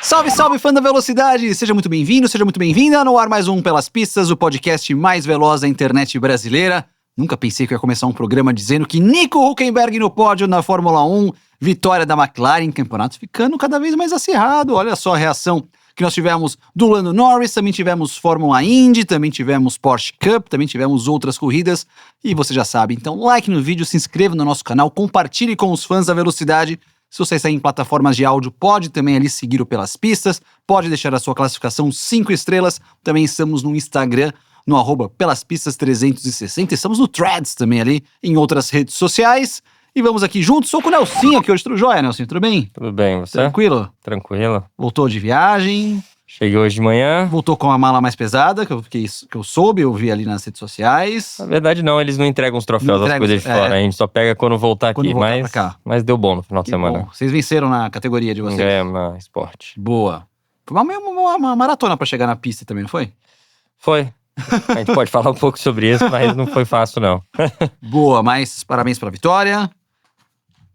Salve, salve, fã da velocidade! Seja muito bem-vindo, seja muito bem-vinda. No ar mais um Pelas Pistas, o podcast mais veloz da internet brasileira. Nunca pensei que eu ia começar um programa dizendo que Nico Hülkenberg no pódio na Fórmula 1, vitória da McLaren, campeonato ficando cada vez mais acirrado. Olha só a reação que nós tivemos do Lando Norris, também tivemos Fórmula Indy, também tivemos Porsche Cup, também tivemos outras corridas. E você já sabe, então like no vídeo, se inscreva no nosso canal, compartilhe com os fãs da velocidade. Se você está em plataformas de áudio, pode também ali seguir o Pelas Pistas, pode deixar a sua classificação 5 estrelas. Também estamos no Instagram, no @pelaspistas360. Estamos no Threads também ali, em outras redes sociais. E vamos aqui juntos, sou com o Nelsinho aqui hoje. Tudo jóia, Nelsinho? Tudo bem? Tudo bem, você? Tranquilo? Tranquilo. Voltou de viagem? Cheguei hoje de manhã. Voltou com a mala mais pesada, que eu soube, eu vi ali nas redes sociais. Na verdade não, eles não entregam os troféus, as coisas de fora. A gente só pega quando voltar aqui, mas deu bom no final de semana. Bom. Vocês venceram na categoria de vocês? Ganhamos na esporte. Boa. Foi uma maratona pra chegar na pista também, não foi? Foi. A gente pode falar um pouco sobre isso, mas não foi fácil não. Boa, mas parabéns pela vitória.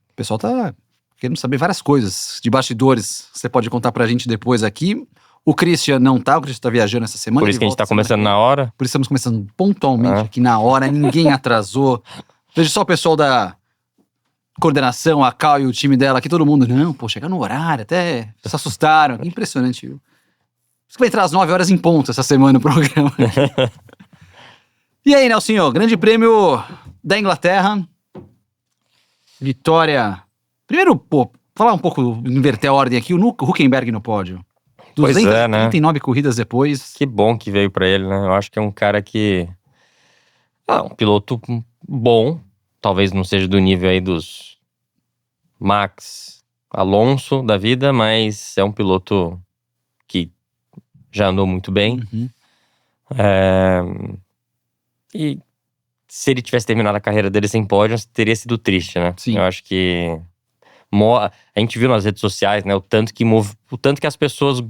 O pessoal tá querendo saber várias coisas de bastidores. Você pode contar pra gente depois aqui. O Christian não tá, o Christian tá viajando essa semana. Por isso que a gente tá começando na hora. Por isso estamos começando pontualmente aqui na hora, ninguém atrasou. Veja só o pessoal da coordenação, a Cal e o time dela aqui, todo mundo, não, pô, chegar no horário, até se assustaram. Que impressionante, viu? Isso que vai entrar às 9 horas em ponto essa semana o programa. E aí, Nelsinho, grande prêmio da Inglaterra. Vitória. Primeiro, pô, falar um pouco, inverter a ordem aqui, o Hülkenberg no pódio. Pois é, né? 39 corridas depois. Que bom que veio pra ele, né? Eu acho que é um cara que... um piloto bom. Talvez não seja do nível aí dos Max Alonso da vida, mas é um piloto que já andou muito bem. Uhum. E se ele tivesse terminado a carreira dele sem pódio, teria sido triste, né? Sim. Eu acho que... A gente viu nas redes sociais, né? O tanto que as pessoas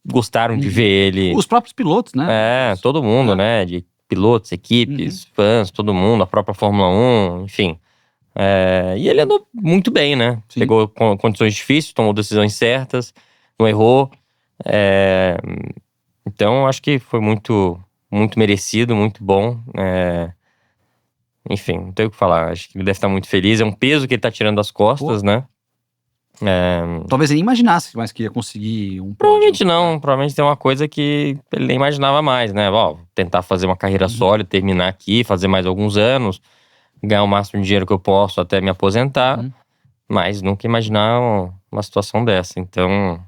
gostaram de ver ele. Os próprios pilotos, né? Todo mundo, né? De pilotos, equipes, fãs, todo mundo, a própria Fórmula 1, enfim. E ele andou muito bem, né? Sim. Pegou condições difíceis, tomou decisões certas, não errou. Então, acho que foi muito, muito merecido, muito bom. Enfim, não tenho o que falar. Acho que ele deve estar muito feliz. É um peso que ele tá tirando das costas, né? Talvez ele nem imaginasse mais que ia conseguir um pódio. Provavelmente não. Provavelmente tem uma coisa que ele nem imaginava mais, né? Tentar fazer uma carreira sólida, terminar aqui, fazer mais alguns anos, ganhar o máximo de dinheiro que eu posso até me aposentar. Mas nunca imaginar uma situação dessa. Então,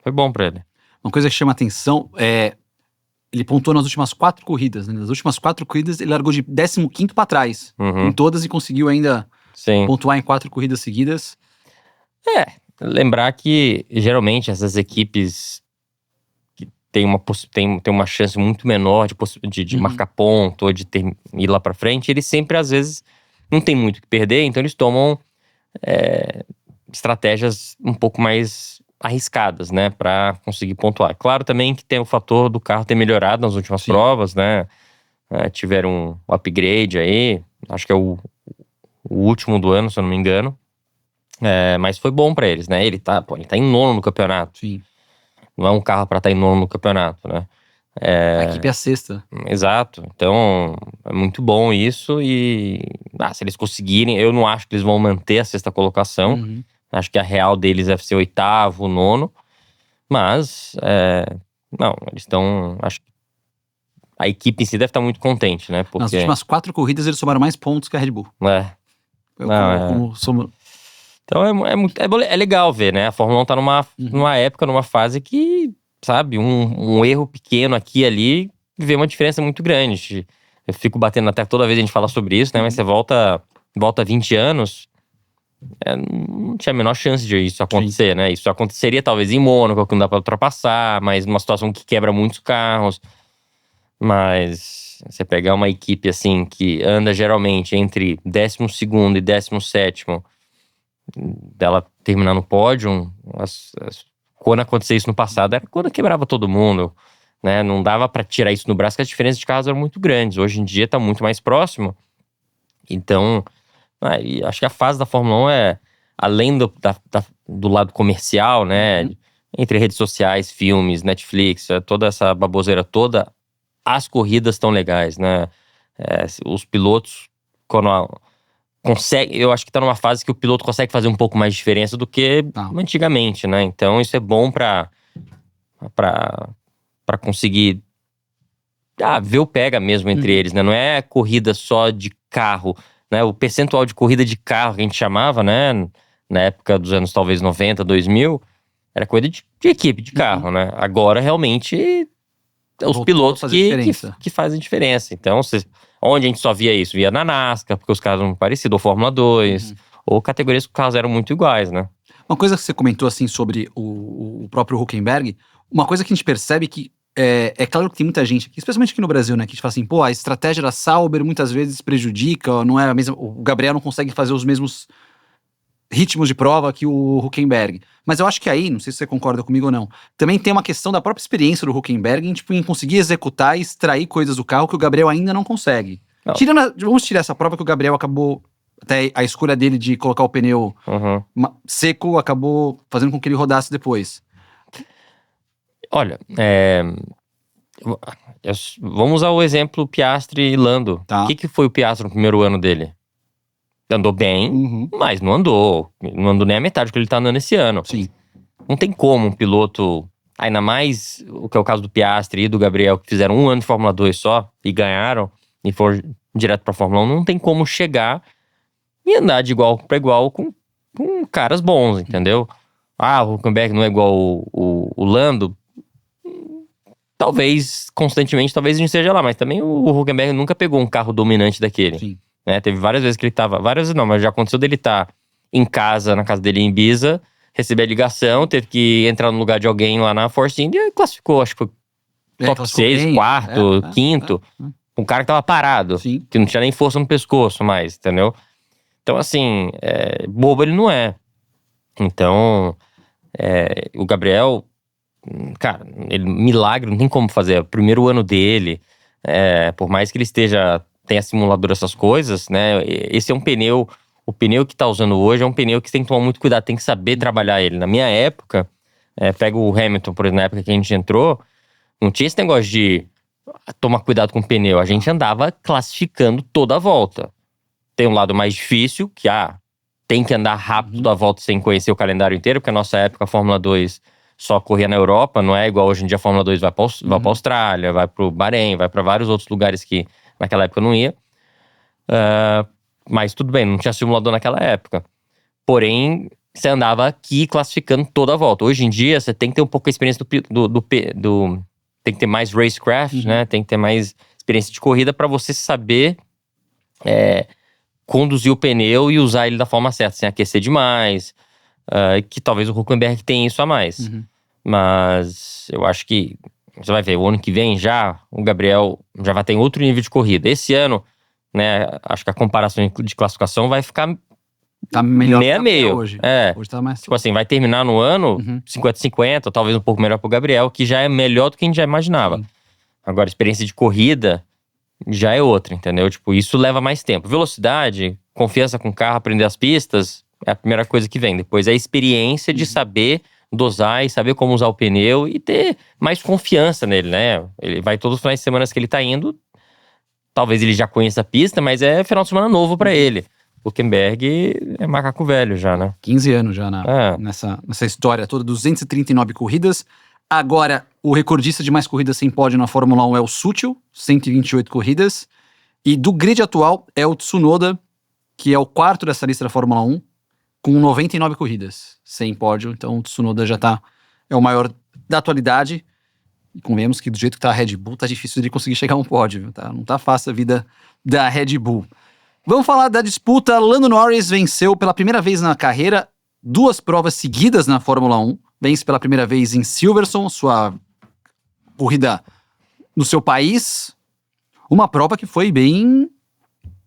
foi bom pra ele. Uma coisa que chama atenção é... Ele pontuou nas últimas 4 corridas, né? Nas últimas 4 corridas, ele largou de 15º pra trás. Em todas, e conseguiu ainda pontuar em 4 corridas seguidas. Lembrar que, geralmente, essas equipes que tem uma chance muito menor de marcar ponto, ou de ir lá pra frente, eles sempre, às vezes, não tem muito o que perder, então eles tomam estratégias um pouco mais arriscadas, né, pra conseguir pontuar. Claro também que tem o fator do carro ter melhorado nas últimas provas, né, tiveram um upgrade aí, acho que é o último do ano, se eu não me engano, mas foi bom pra eles, né, ele tá em nono no campeonato. Sim. Não é um carro pra estar em nono no campeonato, né. A equipe é a 6ª. Exato, então é muito bom isso e se eles conseguirem, eu não acho que eles vão manter a 6ª colocação. Acho que a real deles deve ser 8º, 9º. Mas, não, eles estão... Acho que a equipe em si deve estar muito contente, né? Porque... Nas últimas 4 corridas, eles somaram mais pontos que a Red Bull. Então é legal ver, né? A Fórmula 1 tá numa época, numa fase que, sabe, um erro pequeno aqui e ali vê uma diferença muito grande. Eu fico batendo na tecla toda vez a gente fala sobre isso, né? Mas você volta 20 anos... não tinha a menor chance de isso acontecer, né? Isso aconteceria talvez em Mônaco, que não dá pra ultrapassar, mas numa situação que quebra muitos carros. Mas você pegar uma equipe assim, que anda geralmente entre 12º e 17º, dela terminar no pódio, quando acontecia isso no passado, era quando quebrava todo mundo, né? Não dava pra tirar isso no braço, porque as diferenças de carros eram muito grandes. Hoje em dia tá muito mais próximo. Então... e acho que a fase da Fórmula 1 além do lado comercial, né? entre redes sociais, filmes, Netflix, toda essa baboseira toda, as corridas estão legais, né? Os pilotos, quando consegue, eu acho que tá numa fase que o piloto consegue fazer um pouco mais de diferença do que antigamente, né? Então isso é bom pra conseguir ver o pega mesmo entre eles, né? Não é corrida só de carro, né? O percentual de corrida de carro que a gente chamava, né? Na época dos anos talvez 90, 2000, era corrida de equipe, de carro, né? Agora realmente os pilotos que fazem diferença. Então, onde a gente só via isso? Via na NASCAR, porque os carros eram parecidos, ou Fórmula 2, ou categorias que os carros eram muito iguais, né? Uma coisa que você comentou, assim, sobre o próprio Hülkenberg, uma coisa que a gente percebe que é claro que tem muita gente aqui, especialmente aqui no Brasil, né, que a gente fala assim, pô, a estratégia da Sauber muitas vezes prejudica, não é a mesma, o Gabriel não consegue fazer os mesmos ritmos de prova que o Hülkenberg. Mas eu acho que aí, não sei se você concorda comigo ou não, também tem uma questão da própria experiência do Hülkenberg em conseguir executar e extrair coisas do carro que o Gabriel ainda não consegue. Vamos tirar essa prova que o Gabriel acabou, até a escolha dele de colocar o pneu seco acabou fazendo com que ele rodasse depois. Olha, vamos usar o exemplo Piastri e Lando. Tá. O que foi o Piastri no primeiro ano dele? Andou bem, mas não andou nem a metade do que ele tá andando esse ano. Sim. Não tem como um piloto, ainda mais o que é o caso do Piastri e do Gabriel, que fizeram 1 ano de Fórmula 2 só e ganharam e foram direto pra Fórmula 1, não tem como chegar e andar de igual para igual com caras bons, entendeu? O Hülkenberg não é igual o Lando. Talvez, constantemente, talvez não esteja lá, mas também o Hülkenberg nunca pegou um carro dominante daquele. Sim. Né? Teve várias vezes que ele tava, mas já aconteceu dele estar em casa, na casa dele em Ibiza, receber a ligação, teve que entrar no lugar de alguém lá na Force India e classificou, acho que foi top 6, quarto, quinto. Um cara que tava parado, que não tinha nem força no pescoço mais, entendeu? Então, assim, bobo ele não é. Então, o Gabriel, cara, milagre, não tem como fazer. O primeiro ano dele, por mais que ele tenha simulador, essas coisas, né? Esse é um pneu, o pneu que tá usando hoje é um pneu que você tem que tomar muito cuidado, tem que saber trabalhar ele. Na minha época, pega o Hamilton, por exemplo, na época que a gente entrou, não tinha esse negócio de tomar cuidado com o pneu. A gente andava classificando toda a volta. Tem um lado mais difícil, que tem que andar rápido a volta sem conhecer o calendário inteiro, porque na nossa época a Fórmula 2 só corria na Europa, não é igual hoje em dia a Fórmula 2 vai pra Austrália, vai pro Bahrein, vai pra vários outros lugares que naquela época não ia. Mas tudo bem, não tinha simulador naquela época. Porém, você andava aqui classificando toda a volta. Hoje em dia, você tem que ter um pouco a experiência tem que ter mais racecraft, né? Tem que ter mais experiência de corrida para você saber conduzir o pneu e usar ele da forma certa, sem aquecer demais. Que talvez o Hülkenberg tenha isso a mais. Mas eu acho que você vai ver, o ano que vem o Gabriel já vai ter outro nível de corrida. Esse ano, né, acho que a comparação de classificação vai ficar melhor meio a meio. Hoje tá mais... Tipo assim, vai terminar no ano 50-50, talvez um pouco melhor pro Gabriel, que já é melhor do que a gente já imaginava. Agora, a experiência de corrida já é outra, entendeu? Tipo, isso leva mais tempo. Velocidade, confiança com o carro, aprender as pistas, é a primeira coisa que vem. Depois é a experiência de saber dosar e saber como usar o pneu e ter mais confiança nele, né? Ele vai todos os finais de semana que ele tá indo, talvez ele já conheça a pista, mas é final de semana novo pra ele. O Hülkenberg é macaco velho já, né? 15 anos já nessa história toda, 239 corridas. Agora, o recordista de mais corridas sem pódio na Fórmula 1 é o Sutil, 128 corridas. E do grid atual é o Tsunoda, que é o quarto dessa lista da Fórmula 1, com 99 corridas sem pódio. Então o Tsunoda é o maior da atualidade. E convenhamos que do jeito que tá a Red Bull, tá difícil de conseguir chegar a um pódio, viu? Não tá fácil a vida da Red Bull. Vamos falar da disputa. Lando Norris venceu pela primeira vez na carreira 2 provas seguidas na Fórmula 1. Vence pela primeira vez em Silverstone, sua corrida no seu país. Uma prova que foi bem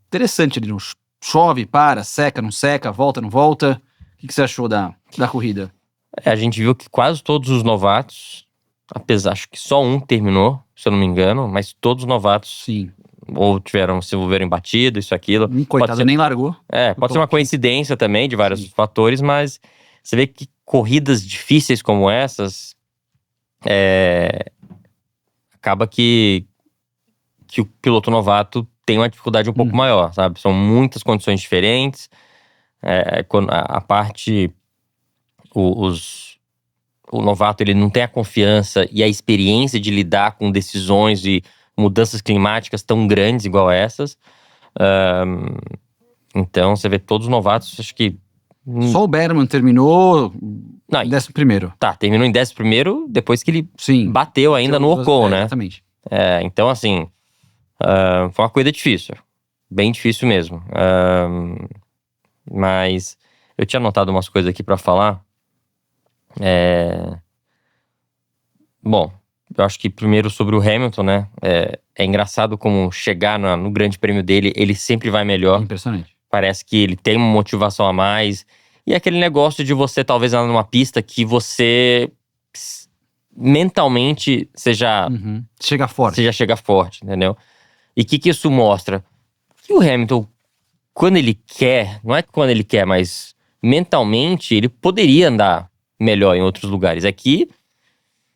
interessante ali. Chove, para, seca, não seca, volta, não volta. O que você achou da corrida? A gente viu que quase todos os novatos, apesar, acho que só um terminou, se eu não me engano, mas todos os novatos ou se envolveram em batida, isso, aquilo. Coitado, nem largou. Pode ser uma coincidência também de vários fatores, mas você vê que corridas difíceis como essas, acaba que o piloto novato tem uma dificuldade um pouco maior, sabe? São muitas condições diferentes. A parte... O novato, ele não tem a confiança e a experiência de lidar com decisões e mudanças climáticas tão grandes igual essas. Então, você vê todos os novatos, acho que... Só o Berman terminou em 11º. Tá, terminou em 11º, depois que ele Sim. bateu ainda no Ocon, né? Exatamente. Então, assim, foi uma corrida difícil. Bem difícil mesmo. Mas eu tinha anotado umas coisas aqui pra falar. Bom, eu acho que primeiro sobre o Hamilton, né? É engraçado como chegar no grande prêmio dele, ele sempre vai melhor. Impressionante. Parece que ele tem uma motivação a mais. E é aquele negócio de você talvez andar numa pista que você mentalmente seja... Chega forte. Você já chega forte, entendeu? E o que isso mostra? Que o Hamilton, quando ele quer, não é quando ele quer, mas mentalmente ele poderia andar melhor em outros lugares. Aqui,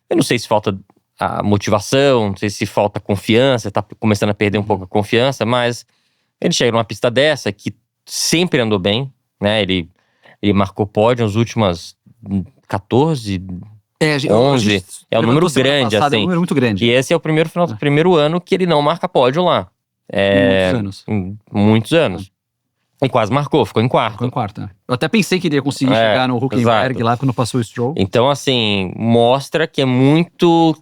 eu não sei se falta a motivação, não sei se falta confiança, tá começando a perder um pouco a confiança, mas ele chega numa pista dessa que sempre andou bem, né? Ele marcou pódio nas últimas 14, 11. É um número grande, assim. É um número muito grande. E esse é o primeiro ano que ele não marca pódio lá. Muitos anos. E quase marcou, ficou em quarto. Ficou em quarto, né? Eu até pensei que ele ia conseguir chegar no Hülkenberg lá quando passou o Stroll. Então, assim, mostra que é muito...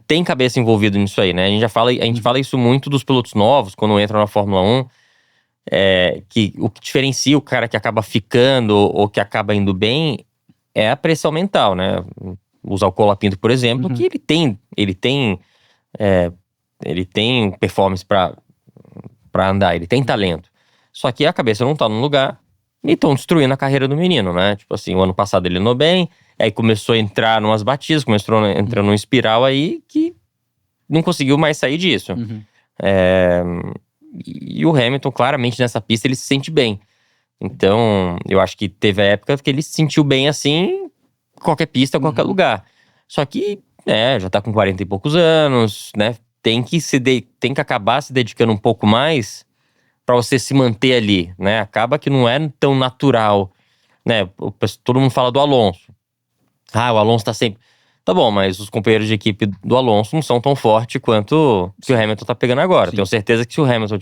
Tem cabeça envolvida nisso aí, né? A gente fala isso muito dos pilotos novos, quando entram na Fórmula 1. Que o que diferencia o cara que acaba ficando ou que acaba indo bem é a pressão mental, né? Usar o Colapinto, por exemplo, que ele tem performance pra andar, ele tem talento. Só que a cabeça não tá no lugar e estão destruindo a carreira do menino, né? Tipo assim, o ano passado ele andou bem, aí começou a entrar numas batidas, começou a entrar num espiral aí que não conseguiu mais sair disso. E o Hamilton, claramente, nessa pista, ele se sente bem. Então, eu acho que teve a época que ele se sentiu bem assim, qualquer pista, qualquer lugar. Só que, já tá com 40 e poucos anos, né? Tem que acabar se dedicando um pouco mais pra você se manter ali, né? Acaba que não é tão natural, né? Todo mundo fala do Alonso. O Alonso tá sempre... Tá bom, mas os companheiros de equipe do Alonso não são tão fortes quanto que o Hamilton tá pegando agora. Tenho certeza que se o Hamilton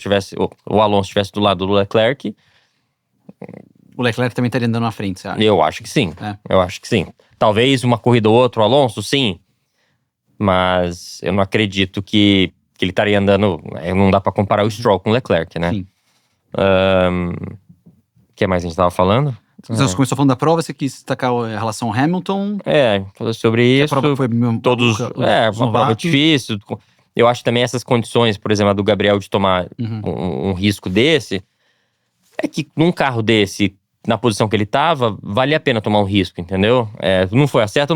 o Alonso estivesse do lado do Leclerc... O Leclerc também estaria andando na frente, você acha? Eu acho que sim. Eu acho que sim. Talvez uma corrida ou outra, o Alonso, sim. Mas eu não acredito que ele estaria andando... Não dá pra comparar o Stroll com o Leclerc, né? Sim. O que mais a gente tava falando? Você começou falando da prova, você quis destacar a relação Hamilton. Sobre isso. A prova foi uma prova difícil. Eu acho também essas condições, por exemplo, a do Gabriel de tomar um risco desse, é que num carro desse, na posição que ele tava, valia a pena tomar um risco, entendeu? Não foi acerta,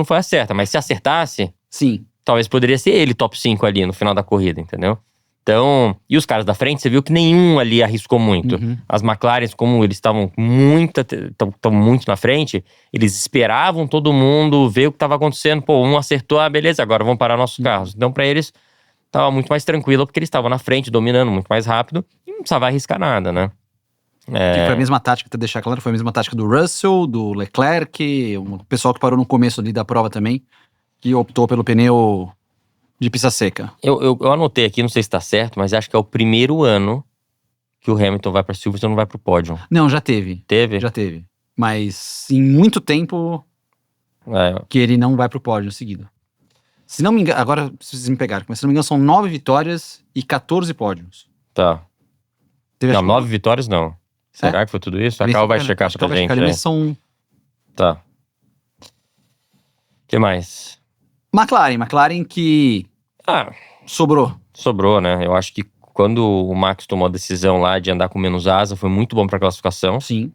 mas se acertasse, sim, talvez poderia ser ele top 5 ali no final da corrida, entendeu? Então, e os caras da frente, você viu que nenhum ali arriscou muito. As McLarens, como eles estavam muito na frente, eles esperavam todo mundo ver o que estava acontecendo. Pô, um acertou, beleza, agora vamos parar nossos carros. Então, pra eles, tava muito mais tranquilo, porque eles estavam na frente, dominando muito mais rápido, e não precisava arriscar nada, né? Que foi a mesma tática, pra deixar claro, foi a mesma tática do Russell, do Leclerc, o pessoal que parou no começo ali da prova também, que optou pelo pneu de pista seca. Eu anotei aqui, não sei se tá certo, mas acho que é o primeiro ano que o Hamilton vai pra Silverstone e não vai pro pódio. Não, já teve. Teve? Já teve. Mas em muito tempo que ele não vai pro pódio seguido. Se não me engano, agora vocês me pegaram, mas se não me engano são 9 vitórias e 14 pódios. Tá. Não, 9 vitórias não. Será que foi tudo isso? A Cal vai checar pra gente. Mas são... Tá. O que mais? McLaren que sobrou. Sobrou, né? Eu acho que quando o Max tomou a decisão lá de andar com menos asa, foi muito bom pra classificação. Sim.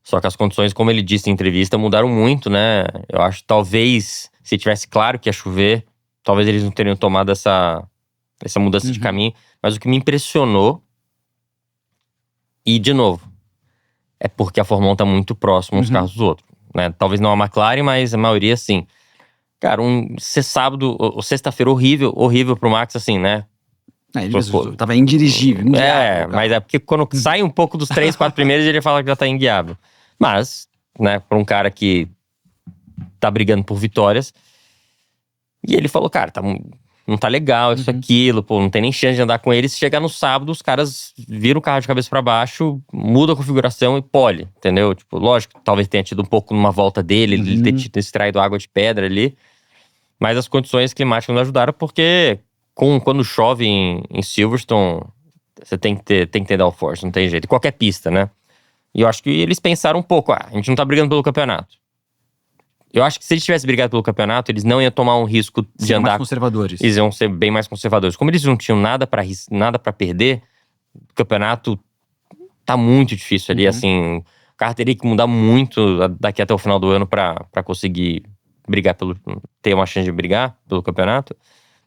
Só que as condições, como ele disse em entrevista, mudaram muito, né? Eu acho que talvez, se tivesse claro que ia chover, talvez eles não teriam tomado essa mudança de caminho. Mas o que me impressionou, e de novo, é porque a Fórmula 1 tá muito próxima uns carros dos outros. né? Talvez não a McLaren, mas a maioria sim. Cara, sábado ou sexta-feira horrível pro Max, assim, né? Ele mesmo tava indirigível, inguiável. Mas é porque quando sai um pouco dos 3, 4 primeiros, ele fala que já tá inguiável. Mas, né, pra um cara que tá brigando por vitórias, e ele falou, cara, não tá legal isso, aquilo, pô, não tem nem chance de andar com ele. Se chegar no sábado, os caras viram o carro de cabeça pra baixo, muda a configuração e pole, entendeu? Tipo, lógico, talvez tenha tido um pouco numa volta dele, ele ter extraído água de pedra ali, mas as condições climáticas não ajudaram, porque quando chove em Silverstone, você tem que ter downforce, não tem jeito. Qualquer pista, né? E eu acho que eles pensaram um pouco, a gente não tá brigando pelo campeonato. Eu acho que se eles tivessem brigado pelo campeonato, eles não iam tomar um risco de andar... mais conservadores. Eles iam ser bem mais conservadores. Como eles não tinham nada pra perder, o campeonato tá muito difícil ali, assim... O carro teria que mudar muito daqui até o final do ano pra conseguir brigar ter uma chance de brigar pelo campeonato.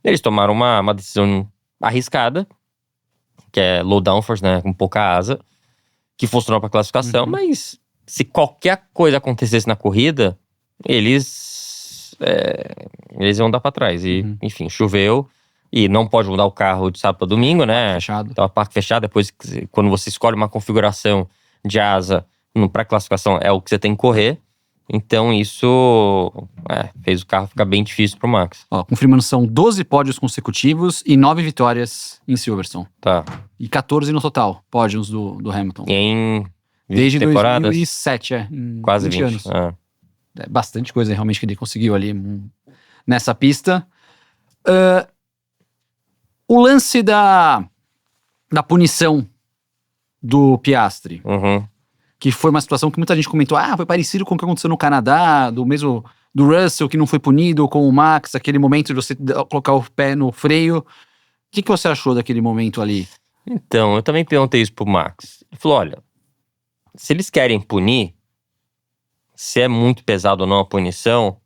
Eles tomaram uma decisão arriscada, que é low downforce, né, com pouca asa, que funcionou pra classificação, mas se qualquer coisa acontecesse na corrida, eles iam dar pra trás. E, enfim, choveu, e não pode mudar o carro de sábado pra domingo, né? Fechado. Então, a parque fechada, depois, quando você escolhe uma configuração de asa pra classificação, é o que você tem que correr. Então isso fez o carro ficar bem difícil pro Max. Confirmando, são 12 pódios consecutivos e 9 vitórias em Silverstone. Tá. E 14 no total, pódios do Hamilton. E em Desde temporadas? 2007, quase 20 anos. É bastante coisa realmente que ele conseguiu ali nessa pista. O lance da punição do Piastri. Que foi uma situação que muita gente comentou, foi parecido com o que aconteceu no Canadá, do Russell, que não foi punido, com o Max, aquele momento de você colocar o pé no freio. O que você achou daquele momento ali? Então, eu também perguntei isso pro Max. Ele falou, olha, se eles querem punir, se é muito pesado ou não a punição,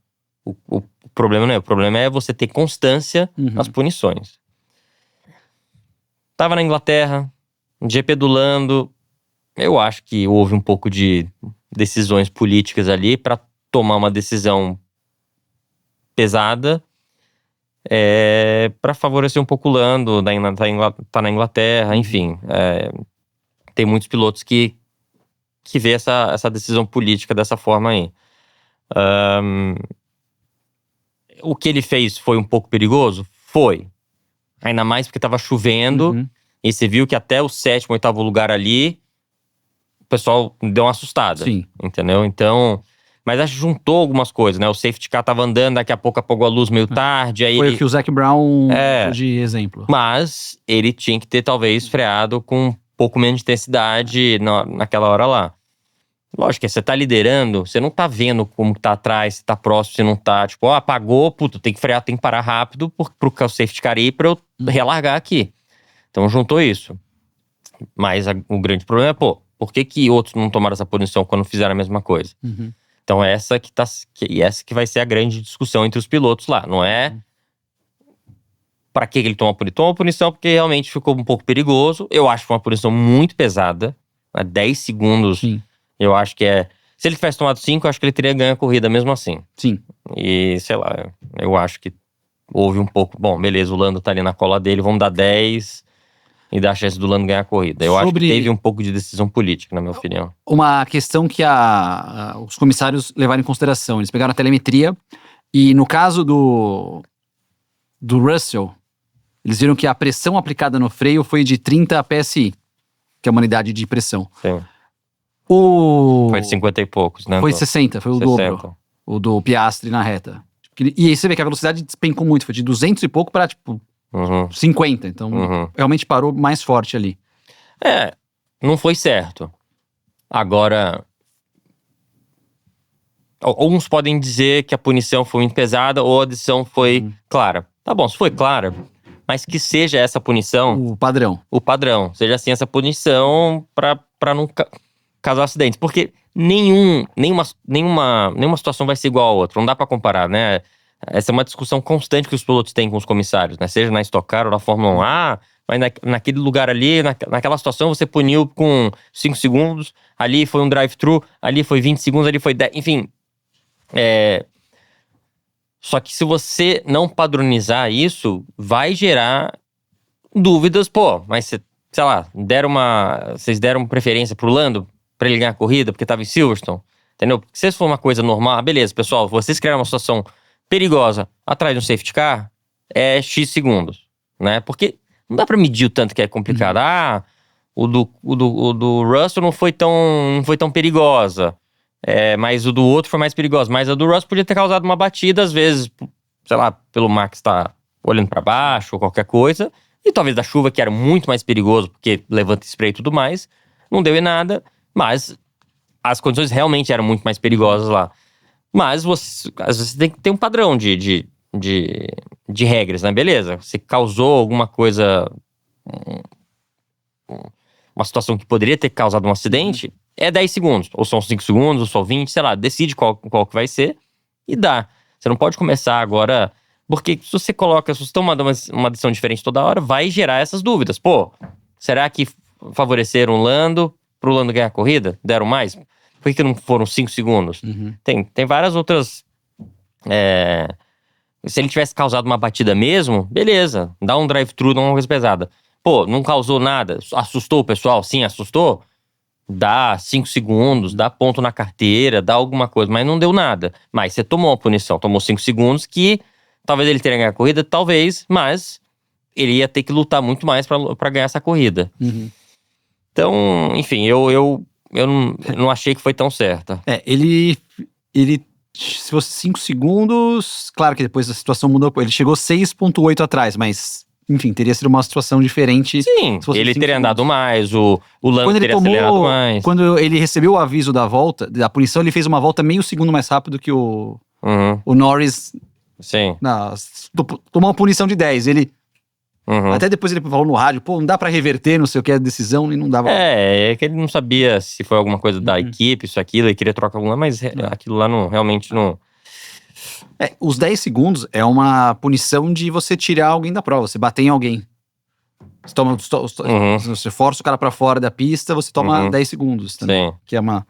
o problema não é. O problema é você ter constância nas punições. Tava na Inglaterra, GP do Lando. Eu acho que houve um pouco de decisões políticas ali para tomar uma decisão pesada para favorecer um pouco o Lando, tá na Inglaterra, enfim. Tem muitos pilotos que vê essa decisão política dessa forma aí. O que ele fez foi um pouco perigoso? Foi. Ainda mais porque tava chovendo e você viu que até o 7º, 8º lugar ali o pessoal deu uma assustada. Sim. Entendeu? Então... Mas acho que juntou algumas coisas, né? O safety car tava andando, daqui a pouco apagou a luz meio tarde. Aí foi o que o Zac Brown usou de exemplo. Mas ele tinha que ter, talvez, freado com um pouco menos de intensidade naquela hora lá. Lógico que você tá liderando, você não tá vendo como tá atrás, se tá próximo, se não tá. Tipo, apagou, tem que frear, tem que parar rápido pro safety car ir pra eu relargar aqui. Então juntou isso. Mas o grande problema é, por que outros não tomaram essa punição quando fizeram a mesma coisa? Então essa que vai ser a grande discussão entre os pilotos lá. Não é pra que ele toma a punição? Toma a punição porque realmente ficou um pouco perigoso. Eu acho que foi uma punição muito pesada. 10 segundos. Sim. Eu acho que se ele tivesse tomado 5, eu acho que ele teria ganho a corrida mesmo assim. Sim. E, sei lá, eu acho que houve um pouco... Bom, beleza, o Lando tá ali na cola dele, vamos dar 10 e dar a chance do Lando ganhar a corrida. Eu acho que teve um pouco de decisão política, na minha opinião. Uma questão que os comissários levaram em consideração. Eles pegaram a telemetria e no caso do Russell, eles viram que a pressão aplicada no freio foi de 30 PSI, que é uma unidade de pressão. Sim. Foi de 50 e poucos, né? Foi 60, foi o 60. dobro. O do Piastri na reta. E aí você vê que a velocidade despencou muito, foi de 200 e pouco para 50. Então, realmente parou mais forte ali. Não foi certo. Agora, alguns podem dizer que a punição foi muito pesada ou a decisão foi clara. Tá bom, se foi clara, mas que seja essa punição... O padrão. Seja assim essa punição pra não causar acidentes. Porque nenhuma situação vai ser igual a outra. Não dá pra comparar, né? Essa é uma discussão constante que os pilotos têm com os comissários, né? Seja na Stock Car ou na Fórmula 1. Mas naquele lugar ali, naquela situação, você puniu com 5 segundos. Ali foi um drive-thru, ali foi 20 segundos, ali foi 10. Enfim, Só que se você não padronizar isso, vai gerar dúvidas. Pô, mas sei lá, vocês deram preferência pro Lando pra ele ganhar a corrida porque tava em Silverstone, entendeu? Porque se for uma coisa normal, beleza, pessoal, vocês criaram uma situação perigosa atrás de um safety car, é X segundos, né? Porque não dá pra medir o tanto que é complicado. O do Russell não foi tão perigosa. Mas o do outro foi mais perigoso. Mas a do Russell podia ter causado uma batida, às vezes, sei lá, pelo Max estar olhando pra baixo ou qualquer coisa. E talvez da chuva, que era muito mais perigoso, porque levanta spray e tudo mais. Não deu em nada, mas as condições realmente eram muito mais perigosas lá. Mas às vezes você tem que ter um padrão de regras, né? Beleza, você causou alguma coisa, uma situação que poderia ter causado um acidente, é 10 segundos. Ou são 5 segundos, ou são 20, sei lá. Decide qual que vai ser e dá. Você não pode começar agora... Porque se você toma uma decisão diferente toda hora, vai gerar essas dúvidas. Pô, será que favoreceram o Lando pro Lando ganhar a corrida? Deram mais? Por que não foram 5 segundos? Tem várias outras... Se ele tivesse causado uma batida mesmo, beleza. Dá um drive-thru, dá uma coisa pesada. Pô, não causou nada. Assustou o pessoal? Sim, assustou. Dá 5 segundos, dá ponto na carteira, dá alguma coisa. Mas não deu nada. Mas você tomou uma punição. Tomou 5 segundos que... Talvez ele tenha ganhado a corrida, talvez, mas ele ia ter que lutar muito mais pra ganhar essa corrida. Então, enfim, eu não achei que foi tão certa. Ele se fosse 5 segundos, claro que depois a situação mudou, ele chegou 6,8 atrás, mas, enfim, teria sido uma situação diferente. Sim, ele teria andado mais, o Lando teria acelerado mais. Quando ele recebeu o aviso da volta, da punição, ele fez uma volta meio segundo mais rápido que o Norris. Sim. Tomou uma punição de 10. Ele. Até depois ele falou no rádio, pô, não dá pra reverter, não sei o que, a decisão, e não dava. É que ele não sabia se foi alguma coisa da equipe, isso, aquilo, ele queria trocar alguma, mas aquilo lá realmente não. Os 10 segundos é uma punição de você tirar alguém da prova, você bater em alguém. Você força o cara pra fora da pista, você toma 10 segundos também. Sim. Que é uma.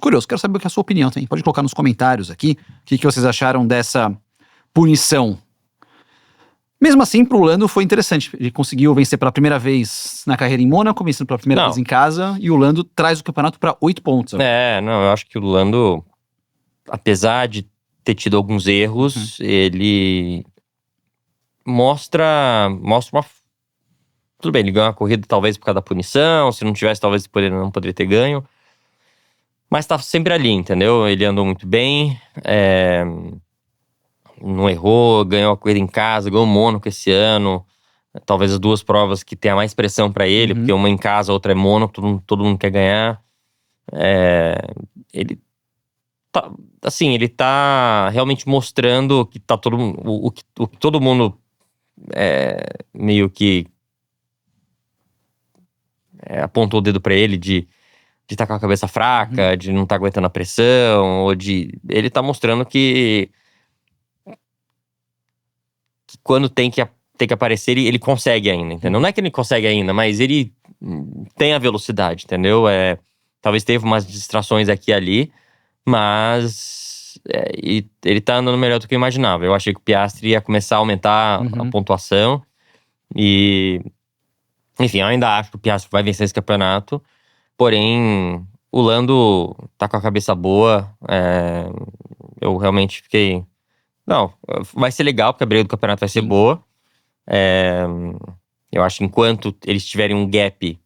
Curioso, quero saber o que é a sua opinião também. Pode colocar nos comentários aqui o que vocês acharam dessa punição. Mesmo assim, pro Lando foi interessante. Ele conseguiu vencer pela primeira vez na carreira em Mônaco, vencendo pela primeira vez em casa, e o Lando traz o campeonato para 8 pontos. Eu acho que o Lando, apesar de ter tido alguns erros, ele mostra uma... Tudo bem, ele ganhou a corrida talvez por causa da punição, se não tivesse talvez ele não poderia ter ganho. Mas tá sempre ali, entendeu? Ele andou muito bem, não errou, ganhou a corrida em casa, ganhou o Mônaco esse ano. Talvez as duas provas que tenha mais pressão pra ele, porque uma em casa, outra é Mônaco, todo mundo quer ganhar. Ele tá realmente mostrando que tá o que todo mundo meio que apontou o dedo pra ele de estar com a cabeça fraca, de não estar aguentando a pressão, ou ele tá mostrando que quando tem que aparecer, ele consegue ainda, entendeu? Não é que ele consegue ainda, mas ele tem a velocidade, entendeu? Talvez teve umas distrações aqui e ali, mas ele tá andando melhor do que eu imaginava. Eu achei que o Piastri ia começar a aumentar a pontuação e... Enfim, eu ainda acho que o Piastri vai vencer esse campeonato. Porém, o Lando tá com a cabeça boa. Eu realmente fiquei... Não, vai ser legal, porque a briga do campeonato vai ser boa. Eu acho que enquanto eles tiverem um gap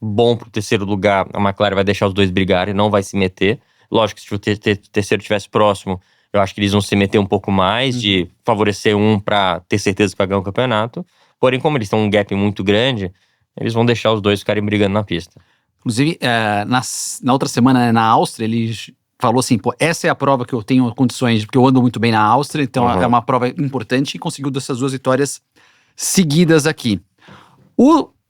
bom pro terceiro lugar, a McLaren vai deixar os dois brigarem, não vai se meter. Lógico que se o terceiro estivesse próximo, eu acho que eles vão se meter um pouco mais, de favorecer um pra ter certeza que vai ganhar o campeonato. Porém, como eles estão um gap muito grande, eles vão deixar os dois ficarem brigando na pista. Inclusive, na outra semana, na Áustria, ele falou assim, pô, essa é a prova que eu tenho condições, porque eu ando muito bem na Áustria, então é uma prova importante, e conseguiu dessas duas vitórias seguidas aqui.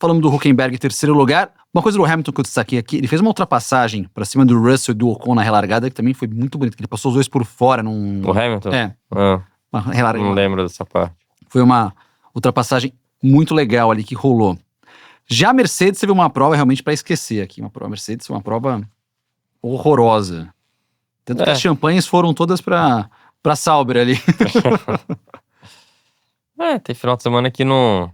Falando do Hülkenberg em terceiro lugar, uma coisa do Hamilton que eu destaquei aqui, ele fez uma ultrapassagem pra cima do Russell e do Ocon na relargada, que também foi muito bonito, que ele passou os dois por fora num... O Hamilton? Uma relargada. Não lembro dessa parte. Foi uma ultrapassagem muito legal ali que rolou. Já a Mercedes teve uma prova realmente pra esquecer aqui. Mercedes foi uma prova horrorosa. Tanto que as champanhes foram todas pra Sauber ali. Tem final de semana que não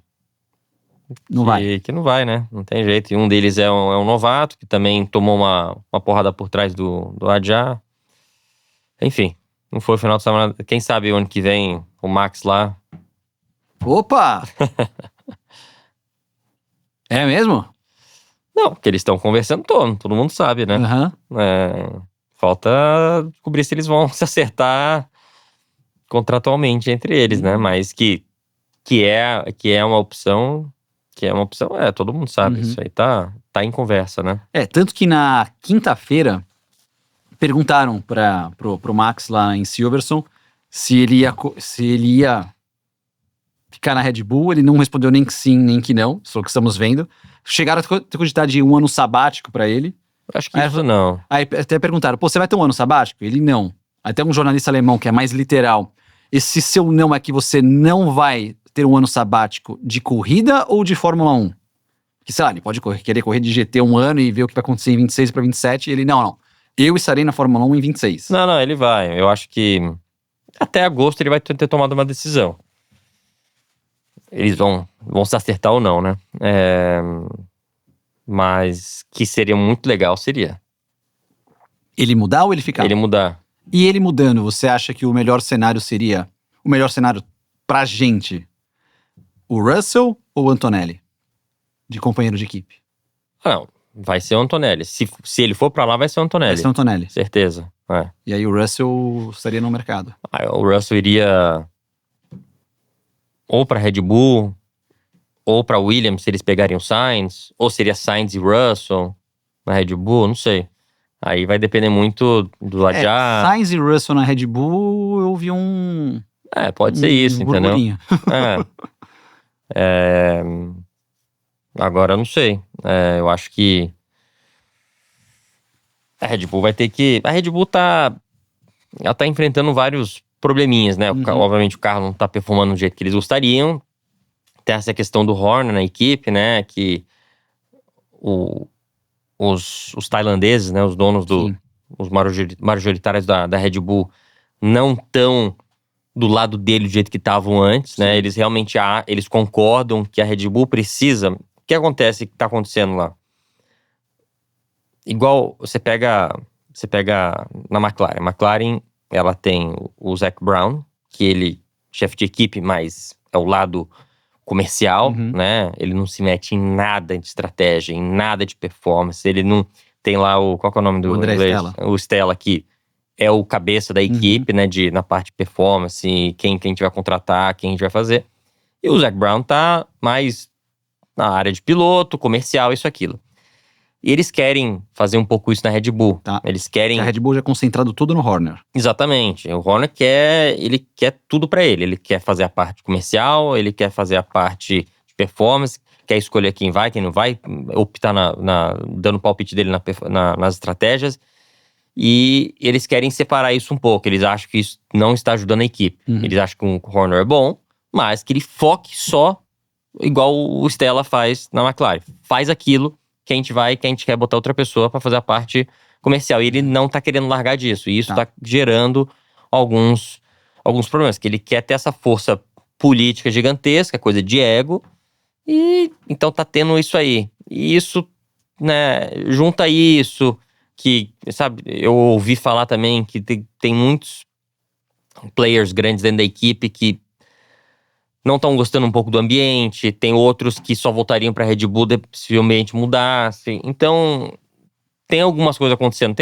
vai. Que não vai, né? Não tem jeito. E um deles é um novato, que também tomou uma porrada por trás do Adjar. Enfim, não foi o final de semana. Quem sabe o ano que vem o Max lá. Opa! É mesmo? Não, porque eles estão conversando todo mundo sabe, né? Falta descobrir se eles vão se acertar contratualmente entre eles, né? Mas que é uma opção, todo mundo sabe. Isso aí tá em conversa, né? Tanto que na quinta-feira perguntaram pro Max lá em Silverstone se ele ia ficar na Red Bull. Ele não respondeu nem que sim, nem que não. Só que estamos vendo. Chegaram a cogitar de um ano sabático pra ele. Acho que isso não. Aí até perguntaram, você vai ter um ano sabático? Ele não. Até um jornalista alemão que é mais literal. Esse seu não é que você não vai ter um ano sabático de corrida ou de Fórmula 1? Que sei lá, ele pode querer correr de GT um ano e ver o que vai acontecer em 26 para 27. E ele, não. Eu estarei na Fórmula 1 em 26. Não, ele vai. Eu acho que até agosto ele vai ter tomado uma decisão. Eles vão se acertar ou não, né? Mas que seria muito legal, seria. Ele mudar ou ele ficar? Ele mudar. E ele mudando, você acha que o melhor cenário seria... O melhor cenário pra gente, o Russell ou o Antonelli? De companheiro de equipe. Não, vai ser o Antonelli. Se ele for pra lá, vai ser o Antonelli. Vai ser o Antonelli. Certeza. E aí o Russell estaria no mercado. O Russell iria ou pra Red Bull, ou pra Williams, se eles pegarem o Sainz, ou seria Sainz e Russell na Red Bull, não sei. Aí vai depender muito do Adjar. Sainz e Russell na Red Bull, eu vi um... pode ser isso, entendeu? Agora eu não sei. Eu acho que a Red Bull vai ter que... A Red Bull ela tá enfrentando vários probleminhas, né? Obviamente o carro não tá performando do jeito que eles gostariam. Tem essa questão do Horner na equipe, né? Que os tailandeses, né? Os donos os majoritários da Red Bull não estão do lado dele do jeito que estavam antes, né? Eles realmente eles concordam que a Red Bull precisa... O que acontece, que tá acontecendo lá? Igual você pega na McLaren. A McLaren, ela tem o Zac Brown, que ele, chefe de equipe, mas é o lado comercial, né? Ele não se mete em nada de estratégia, em nada de performance. Ele não tem lá qual que é o nome do André Stella. O Stella, que é o cabeça da equipe, né? Na parte de performance, quem a gente vai contratar, quem a gente vai fazer. E o Zac Brown tá mais na área de piloto, comercial, isso, aquilo. E eles querem fazer um pouco isso na Red Bull. Eles querem... A Red Bull já é concentrado tudo no Horner. Exatamente. O Horner quer tudo pra ele. Ele quer fazer a parte comercial, ele quer fazer a parte de performance, quer escolher quem vai, quem não vai, optar dando o palpite dele nas estratégias. E eles querem separar isso um pouco. Eles acham que isso não está ajudando a equipe. Eles acham que o Horner é bom, mas que ele foque só igual o Stella faz na McLaren. Faz aquilo que a gente quer botar outra pessoa para fazer a parte comercial. E ele não tá querendo largar disso. E isso tá gerando alguns problemas. Que ele quer ter essa força política gigantesca, coisa de ego. E então tá tendo isso aí. E isso, né, junta isso, que, sabe, eu ouvi falar também que tem muitos players grandes dentro da equipe que não estão gostando um pouco do ambiente, tem outros que só voltariam para a Red Bull se o ambiente mudasse. Então, tem algumas coisas acontecendo.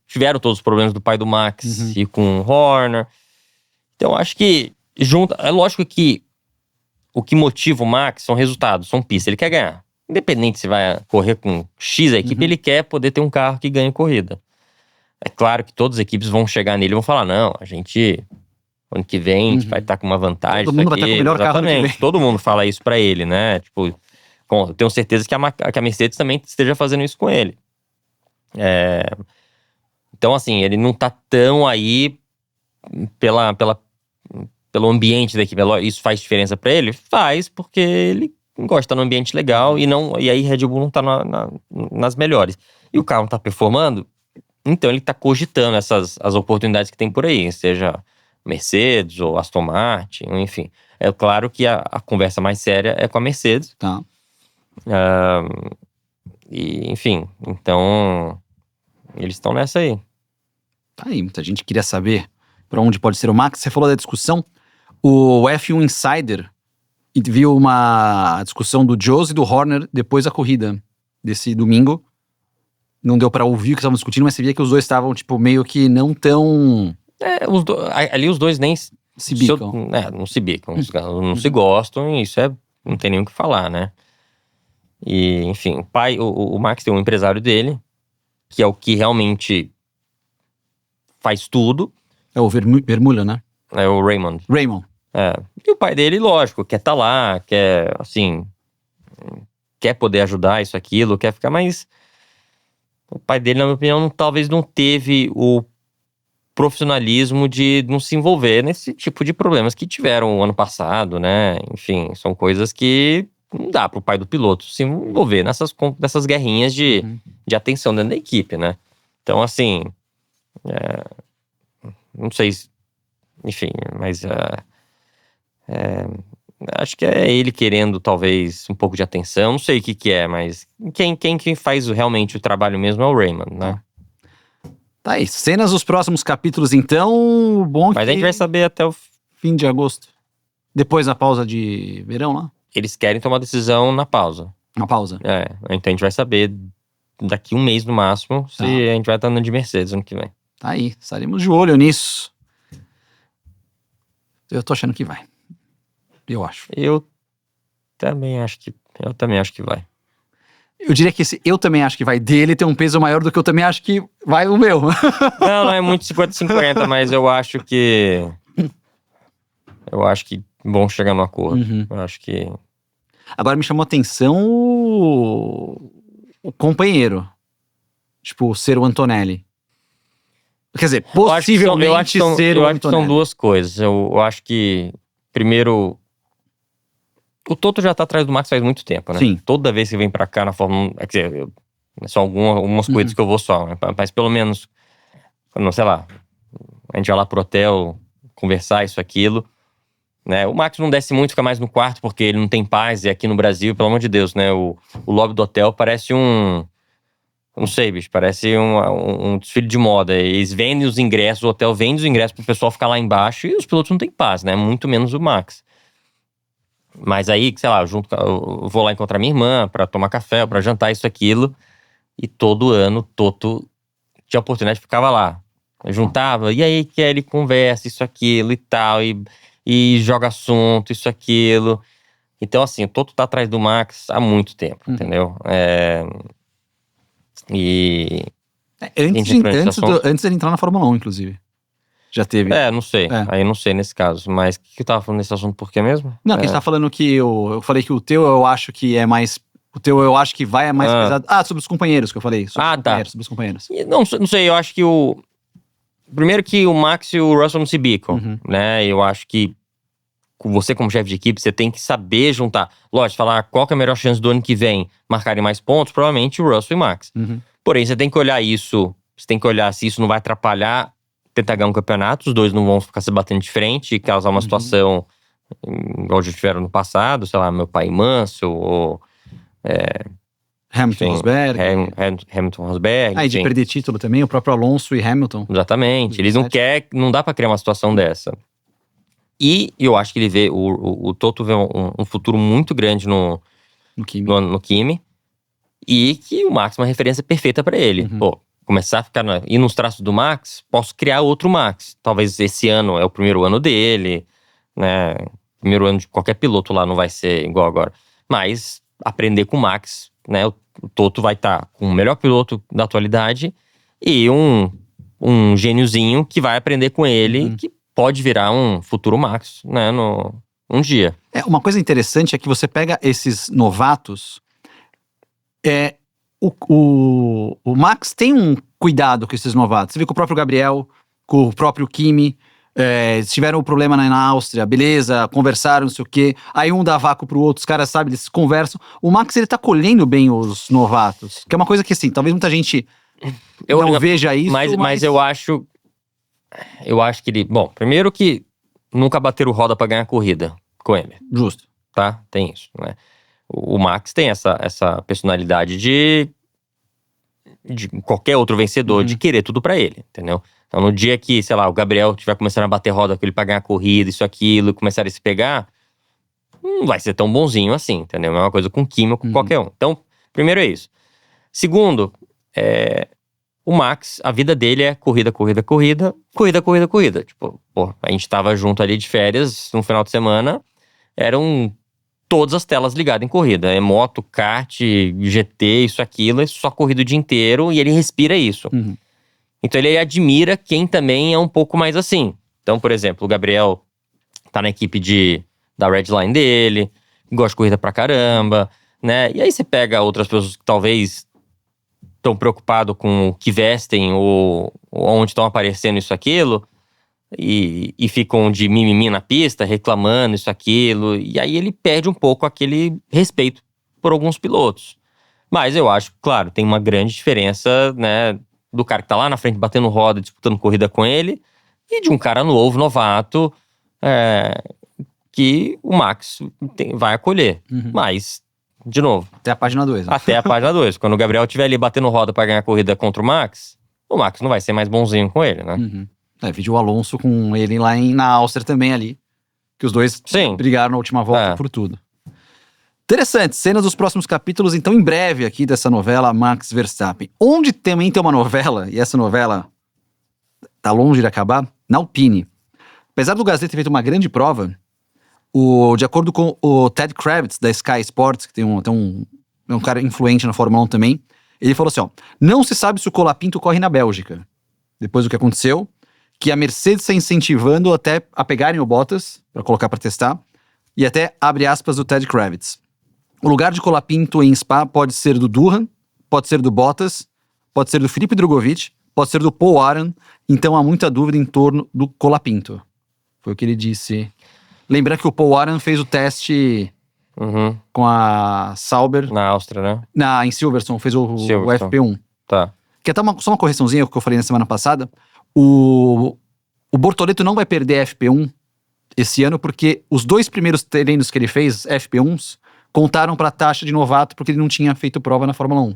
Tiveram todos os problemas do pai do Max e com o Horner. Então, acho que é lógico que o que motiva o Max são resultados, são pistas. Ele quer ganhar. Independente se vai correr com X a equipe, ele quer poder ter um carro que ganhe corrida. É claro que todas as equipes vão chegar nele e vão falar, não, a gente... Ano que vem, a gente vai estar com uma vantagem. Todo mundo vai estar com o melhor carro ano que vem. Todo mundo fala isso pra ele, né? Tipo, eu tenho certeza que a Mercedes também esteja fazendo isso com ele. Então, assim, ele não tá tão aí pelo ambiente da equipe. Isso faz diferença pra ele? Faz, porque ele gosta de estar num ambiente legal e aí Red Bull não tá nas melhores. E o carro não tá performando? Então ele tá cogitando as oportunidades que tem por aí, seja Mercedes ou Aston Martin, enfim. É claro que a conversa mais séria é com a Mercedes. Tá. E, enfim, então eles estão nessa aí. Tá aí, muita gente queria saber pra onde pode ser o Max. Você falou da discussão. O F1 Insider viu uma discussão do Jones e do Horner depois da corrida desse domingo. Não deu pra ouvir o que estavam discutindo, mas você via que os dois estavam, tipo, meio que não tão... Ali os dois nem se bicam. Não se bicam, não se gostam, e isso não tem nem o que falar, né? E, enfim, o Max tem um empresário dele, que é o que realmente faz tudo. É o Vermeulen, né? É o Raymond. E o pai dele, lógico, quer estar lá, quer, assim, quer poder ajudar isso, aquilo, quer ficar, mas o pai dele, na minha opinião, talvez não teve o profissionalismo de não se envolver nesse tipo de problemas que tiveram o ano passado, né? Enfim, são coisas que não dá pro pai do piloto se envolver nessas guerrinhas de atenção dentro da equipe, né? Então, assim, não sei, enfim, mas acho que é ele querendo talvez um pouco de atenção, não sei o que é, mas quem faz realmente o trabalho mesmo é o Raymond, né? Tá aí, cenas dos próximos capítulos então, bom. Mas a gente vai saber até o fim de agosto, depois da pausa de verão lá. Eles querem tomar decisão na pausa. Na pausa. Então a gente vai saber daqui um mês no máximo se a gente vai estar andando de Mercedes ano que vem. Tá aí, estaremos de olho nisso. Eu tô achando que vai. Eu acho. Eu também acho que vai. Eu diria que esse eu também acho que vai dele ter um peso maior do que eu também acho que vai o meu. Não é muito 50-50, mas eu acho que bom chegar no acordo. Eu acho que... Agora me chamou a atenção o companheiro. Tipo, ser o Antonelli. Quer dizer, possivelmente ser o Antonelli. Eu acho que são duas coisas. Eu acho que, primeiro, o Toto já tá atrás do Max faz muito tempo, né? Sim. Toda vez que vem pra cá na Fórmula 1, quer dizer, são algumas coisas que eu vou só, né? Mas pelo menos, não sei lá, a gente vai lá pro hotel, conversar isso, aquilo, né? O Max não desce muito, fica mais no quarto, porque ele não tem paz, e aqui no Brasil, pelo amor de Deus, né? O lobby do hotel parece não sei, bicho, parece um desfile de moda. Eles vendem os ingressos, o hotel vende os ingressos pro pessoal ficar lá embaixo, e os pilotos não têm paz, né? Muito menos o Max. Mas aí, sei lá, eu vou lá encontrar minha irmã pra tomar café, pra jantar, isso, aquilo. E todo ano, Toto tinha a oportunidade, ficava lá. Eu juntava, e aí, Kelly, conversa, isso, aquilo e tal. E joga assunto, isso, aquilo. Então, assim, o Toto tá atrás do Max há muito tempo, entendeu? Antes dele entrar na Fórmula 1, inclusive. Já teve. Não sei. Aí não sei nesse caso. Mas o que eu tava falando nesse assunto por quê mesmo? Não, que a gente tá falando que eu falei que o teu eu acho que é mais... O teu eu acho que vai é mais pesado. Sobre os companheiros que eu falei. Sobre os companheiros. Não sei, eu acho que primeiro que o Max e o Russell não se bicam, né? Eu acho que você como chefe de equipe, você tem que saber juntar. Lógico, falar qual que é a melhor chance do ano que vem marcarem mais pontos, provavelmente o Russell e o Max. Porém, você tem que olhar isso, você tem que olhar se isso não vai atrapalhar tentar ganhar um campeonato, os dois não vão ficar se batendo de frente e causar uma situação igual já tiveram no passado, sei lá, meu pai Mansell ou Hamilton Rosberg. Hamilton Rosberg. E de perder título também, o próprio Alonso e Hamilton. Exatamente, eles não dá pra criar uma situação dessa. E eu acho que ele vê, o Toto vê um futuro muito grande no Kimi, e que o Max é uma referência perfeita pra ele. Pô, começar a ir nos traços do Max, posso criar outro Max. Talvez esse ano é o primeiro ano dele, né? Primeiro ano de qualquer piloto lá não vai ser igual agora. Mas aprender com o Max, né? O Toto vai estar com o melhor piloto da atualidade e um gêniozinho que vai aprender com ele, que pode virar um futuro Max, né? Um dia. Uma coisa interessante é que você pega esses novatos, o Max tem um cuidado com esses novatos. Você vê com o próprio Gabriel, com o próprio Kimi, tiveram um problema na Áustria, beleza, conversaram, não sei o quê. Aí um dá vácuo pro outro, os caras, sabe, eles conversam. O Max, ele tá colhendo bem os novatos, que é uma coisa que, assim, talvez muita gente não veja isso. Mas eu acho que ele... Bom, primeiro que nunca bateram roda pra ganhar corrida com ele. Justo. Tá? Tem isso, né? O Max tem essa personalidade de qualquer outro vencedor, de querer tudo pra ele, entendeu? Então no dia que, sei lá, o Gabriel tiver começando a bater roda com ele pra ganhar corrida, isso, aquilo, e começarem a se pegar, não vai ser tão bonzinho assim, entendeu? É uma coisa com química, com qualquer um. Então, primeiro é isso. Segundo, o Max, a vida dele é corrida. Tipo, pô, a gente tava junto ali de férias no final de semana, eram todas as telas ligadas em corrida. É moto, kart, GT, isso, aquilo, é só corrida o dia inteiro e ele respira isso. Então ele admira quem também é um pouco mais assim. Então, por exemplo, o Gabriel tá na equipe da Redline dele, gosta de corrida pra caramba, né? E aí você pega outras pessoas que talvez estão preocupados com o que vestem ou onde estão aparecendo isso, aquilo, e ficam de mimimi na pista, reclamando isso, aquilo, e aí ele perde um pouco aquele respeito por alguns pilotos. Mas eu acho que, claro, tem uma grande diferença, né, do cara que tá lá na frente batendo roda, disputando corrida com ele, e de um cara novo, novato, que o Max vai acolher. Mas, de novo... Até a página 2. Né? Até a página 2. Quando o Gabriel estiver ali batendo roda pra ganhar a corrida contra o Max não vai ser mais bonzinho com ele, né? Vídeo o Alonso com ele lá na Áustria também ali. Que os dois brigaram na última volta por tudo. Interessante, cenas dos próximos capítulos, então, em breve aqui dessa novela Max Verstappen. Onde também tem uma novela, e essa novela tá longe de acabar, na Alpine. Apesar do Gasly ter feito uma grande prova, de acordo com o Ted Kravitz, da Sky Sports, que é um cara influente na Fórmula 1 também, ele falou assim, não se sabe se o Colapinto corre na Bélgica. Depois do que aconteceu, que a Mercedes está incentivando até a pegarem o Bottas, para colocar para testar, e até, abre aspas, do Ted Kravitz. O lugar de Colapinto em Spa pode ser do Durham, pode ser do Bottas, pode ser do Felipe Drugovich, pode ser do Paul Aron, então há muita dúvida em torno do Colapinto. Foi o que ele disse. Lembrando que o Paul Aron fez o teste com a Sauber. Na Áustria, né? Em Silverstone, fez o FP1. Tá. Que até só uma correçãozinha que eu falei na semana passada. O Bortoleto não vai perder FP1 esse ano, porque os 2 primeiros treinos que ele fez, FP1s, contaram para a taxa de novato, porque ele não tinha feito prova na Fórmula 1.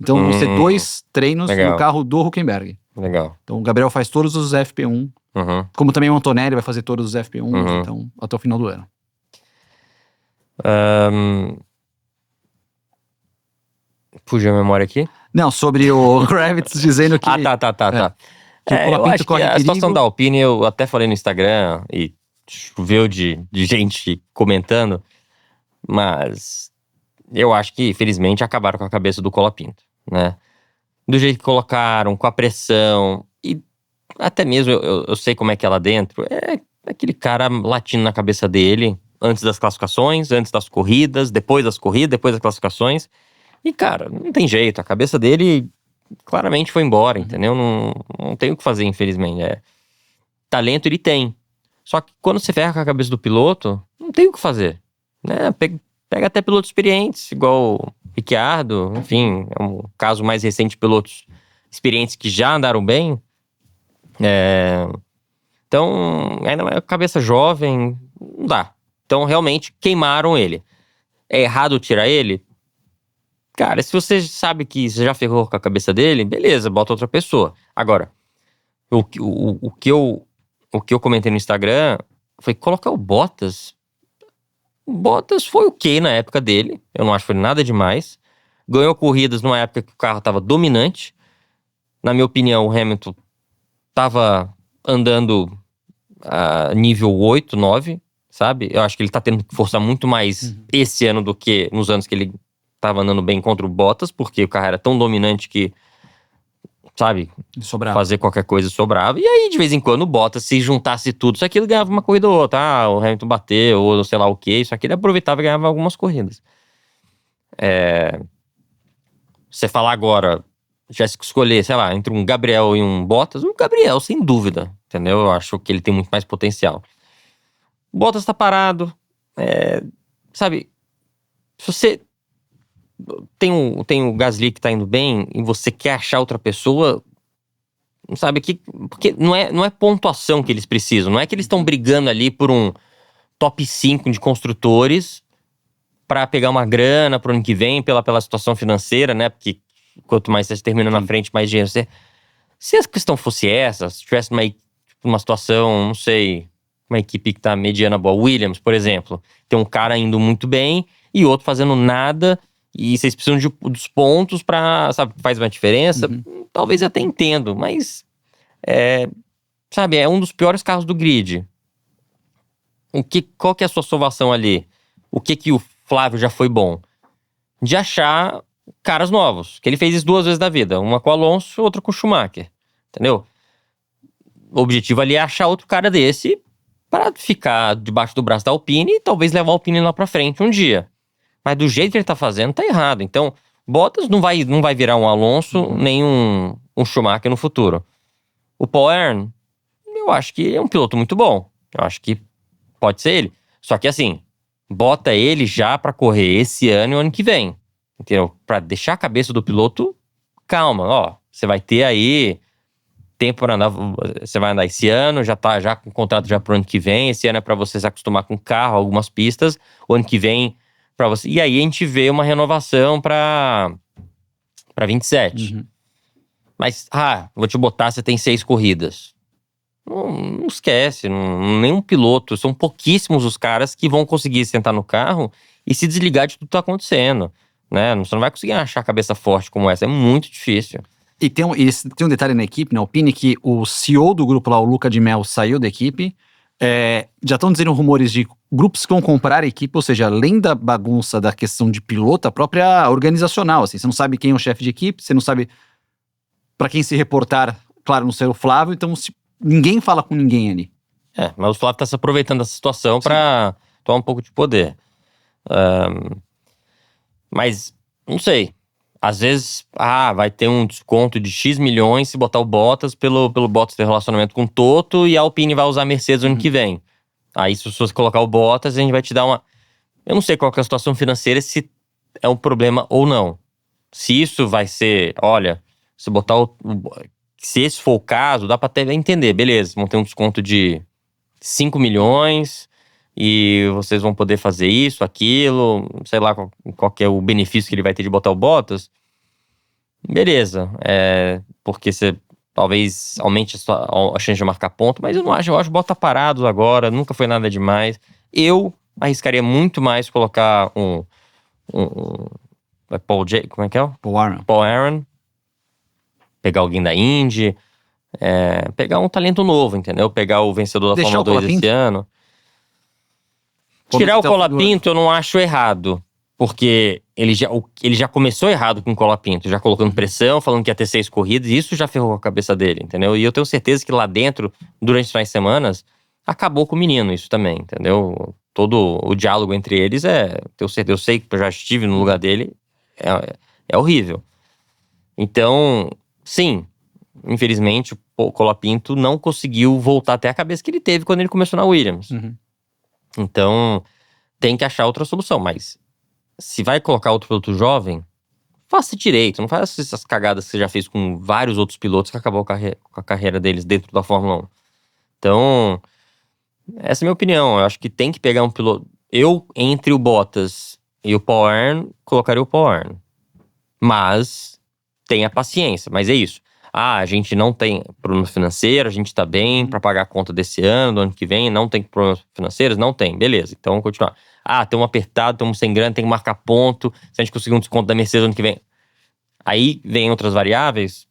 Então vão ser 2 treinos no carro do Huckenberg. Legal. Então o Gabriel faz todos os FP1. Como também o Antonelli vai fazer todos os FP1, então, até o final do ano. Fugiu a memória aqui? Não, sobre o Kravitz dizendo que... Tá. Que o Colapinto corre a perigo. situação da Alpine, eu até falei no Instagram, e choveu de gente comentando, mas eu acho que, felizmente, acabaram com a cabeça do Colapinto, né? Do jeito que colocaram, com a pressão, e até mesmo eu sei como é que é lá dentro, é aquele cara latindo na cabeça dele, antes das classificações, antes das corridas, depois das corridas, depois das classificações, e cara, não tem jeito, a cabeça dele claramente foi embora, entendeu? Não tem o que fazer, infelizmente. Talento ele tem, só que quando você ferra com a cabeça do piloto, não tem o que fazer, né? Pega até pilotos experientes, igual o Ricciardo, enfim, é um caso mais recente de pilotos experientes que já andaram bem. Então, ainda mais cabeça jovem, não dá. Então, realmente, queimaram ele. É errado tirar ele? Cara, se você sabe que você já ferrou com a cabeça dele, beleza, bota outra pessoa. Agora, o que eu comentei no Instagram foi colocar o Bottas. O Bottas foi ok na época dele, eu não acho que foi nada demais. Ganhou corridas numa época que o carro estava dominante. Na minha opinião, o Hamilton estava andando a nível 8, 9, sabe? Eu acho que ele tá tendo que forçar muito mais esse ano do que nos anos que ele tava andando bem contra o Bottas, porque o carro era tão dominante que, sabe, fazer qualquer coisa sobrava. E aí, de vez em quando, o Bottas, se juntasse tudo, isso aqui ele ganhava uma corrida ou outra. O Hamilton bateu, ou sei lá o que, isso aqui ele aproveitava e ganhava algumas corridas. Você falar agora, tivesse que escolher, sei lá, entre um Gabriel e um Bottas, o Gabriel, sem dúvida, entendeu? Eu acho que ele tem muito mais potencial. O Bottas tá parado, sabe, se você tem o Gasly que tá indo bem e você quer achar outra pessoa, sabe? Porque não é pontuação que eles precisam. Não é que eles estão brigando ali por um top 5 de construtores para pegar uma grana pro ano que vem pela situação financeira, né? Porque quanto mais você termina na frente, mais dinheiro você... Se a questão fosse essa, se tivesse uma situação, não sei, uma equipe que tá mediana boa, Williams, por exemplo, tem um cara indo muito bem e outro fazendo nada, e vocês precisam dos pontos pra, sabe, faz uma diferença, talvez eu até entendo, mas, sabe, é um dos piores carros do grid. Qual que é a sua salvação ali? O que o Flávio já foi bom? De achar caras novos, que ele fez isso 2 vezes na vida, uma com o Alonso, outra com o Schumacher, entendeu? O objetivo ali é achar outro cara desse para ficar debaixo do braço da Alpine e talvez levar a Alpine lá pra frente um dia. Mas do jeito que ele tá fazendo, tá errado. Então, Bottas não vai virar um Alonso, nem um Schumacher no futuro. O Paul Aaron, eu acho que é um piloto muito bom. Eu acho que pode ser ele. Só que assim, bota ele já pra correr esse ano e o ano que vem. Entendeu? Pra deixar a cabeça do piloto calma. Ó, você vai ter aí tempo pra andar, você vai andar esse ano, já tá já com o contrato já pro ano que vem. Esse ano é pra você se acostumar com o carro, algumas pistas. O ano que vem pra você. E aí a gente vê uma renovação pra 27. Mas, vou te botar, você tem 6 corridas. Não esquece, nenhum piloto, são pouquíssimos os caras que vão conseguir sentar no carro e se desligar de tudo que tá acontecendo, né? Você não vai conseguir achar a cabeça forte como essa, é muito difícil. E tem um detalhe na equipe, na Alpine, que o CEO do grupo lá, o Luca de Mel, saiu da equipe. Já estão dizendo rumores de grupos que vão comprar a equipe, ou seja, além da bagunça da questão de piloto, a própria organizacional, assim, você não sabe quem é o chefe de equipe, você não sabe para quem se reportar, claro, não sei o Flávio, então ninguém fala com ninguém ali. Mas o Flávio tá se aproveitando dessa situação para tomar um pouco de poder. Mas, não sei. Às vezes, vai ter um desconto de X milhões se botar o Bottas pelo Bottas ter relacionamento com o Toto e a Alpine vai usar a Mercedes no ano que vem. Aí, se você colocar o Bottas, a gente vai te dar uma... Eu não sei qual que é a situação financeira, se é um problema ou não. Se isso vai ser, olha, se botar se esse for o caso, dá pra até entender, beleza, vão ter um desconto de 5 milhões e vocês vão poder fazer isso, aquilo, sei lá qual que é o benefício que ele vai ter de botar o Bottas. Beleza, porque você talvez aumente a chance de marcar ponto, mas eu acho o Bottas parado agora, nunca foi nada demais. Eu arriscaria muito mais colocar como é que é? Paul Aaron. Pegar alguém da Indy, pegar um talento novo, entendeu? Pegar o vencedor da Fórmula 2 esse ano. Tirar o Colapinto eu não acho errado, porque ele já começou errado com o Colapinto, já colocando pressão, falando que ia ter 6 corridas, e isso já ferrou a cabeça dele, entendeu? E eu tenho certeza que lá dentro, durante as 3 semanas, acabou com o menino isso também, entendeu? Todo o diálogo entre eles eu sei que eu já estive no lugar dele, é horrível. Então, sim, infelizmente o Colapinto não conseguiu voltar até a cabeça que ele teve quando ele começou na Williams. Então, tem que achar outra solução, mas se vai colocar outro piloto jovem, faça direito, não faça essas cagadas que você já fez com vários outros pilotos que acabou com a carreira deles dentro da Fórmula 1. Então, essa é a minha opinião, eu acho que tem que pegar um piloto... Eu, entre o Bottas e o Paul Aaron, colocaria o Paul Aaron. Mas tenha paciência, mas é isso. A gente não tem problema financeiro, a gente tá bem pra pagar a conta desse ano, do ano que vem, não tem problemas financeiros? Não tem, beleza, então vamos continuar. Estamos apertados, estamos sem grana, tem que marcar ponto, se a gente conseguir um desconto da Mercedes ano que vem. Aí vem outras variáveis,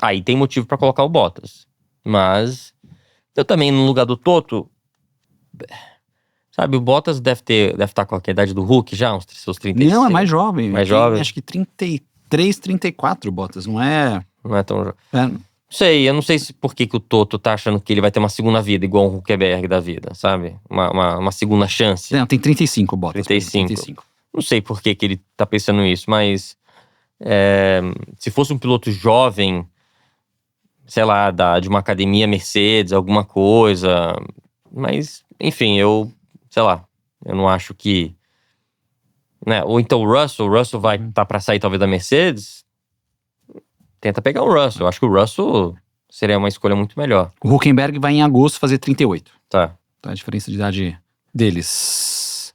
aí tem motivo pra colocar o Bottas. Mas eu também, no lugar do Toto, sabe, o Bottas deve estar com a idade do Hulk já, uns seus 36. Não, é mais jovem. Mais jovem? Acho que 33, 34 Bottas, não é... Não é tão jovem. Eu não sei por que o Toto tá achando que ele vai ter uma segunda vida, igual o Huckenberg da vida, sabe? Uma segunda chance. Não, tem 35 Bottas. 35. Não sei por que ele tá pensando isso, mas se fosse um piloto jovem, sei lá, de uma academia Mercedes, alguma coisa, mas, enfim, sei lá, eu não acho que né? Ou então o Russell vai estar pra sair talvez da Mercedes, tenta pegar o Russell. Eu acho que o Russell seria uma escolha muito melhor. O Hülkenberg vai em agosto fazer 38. Tá. Tá, a diferença de idade deles.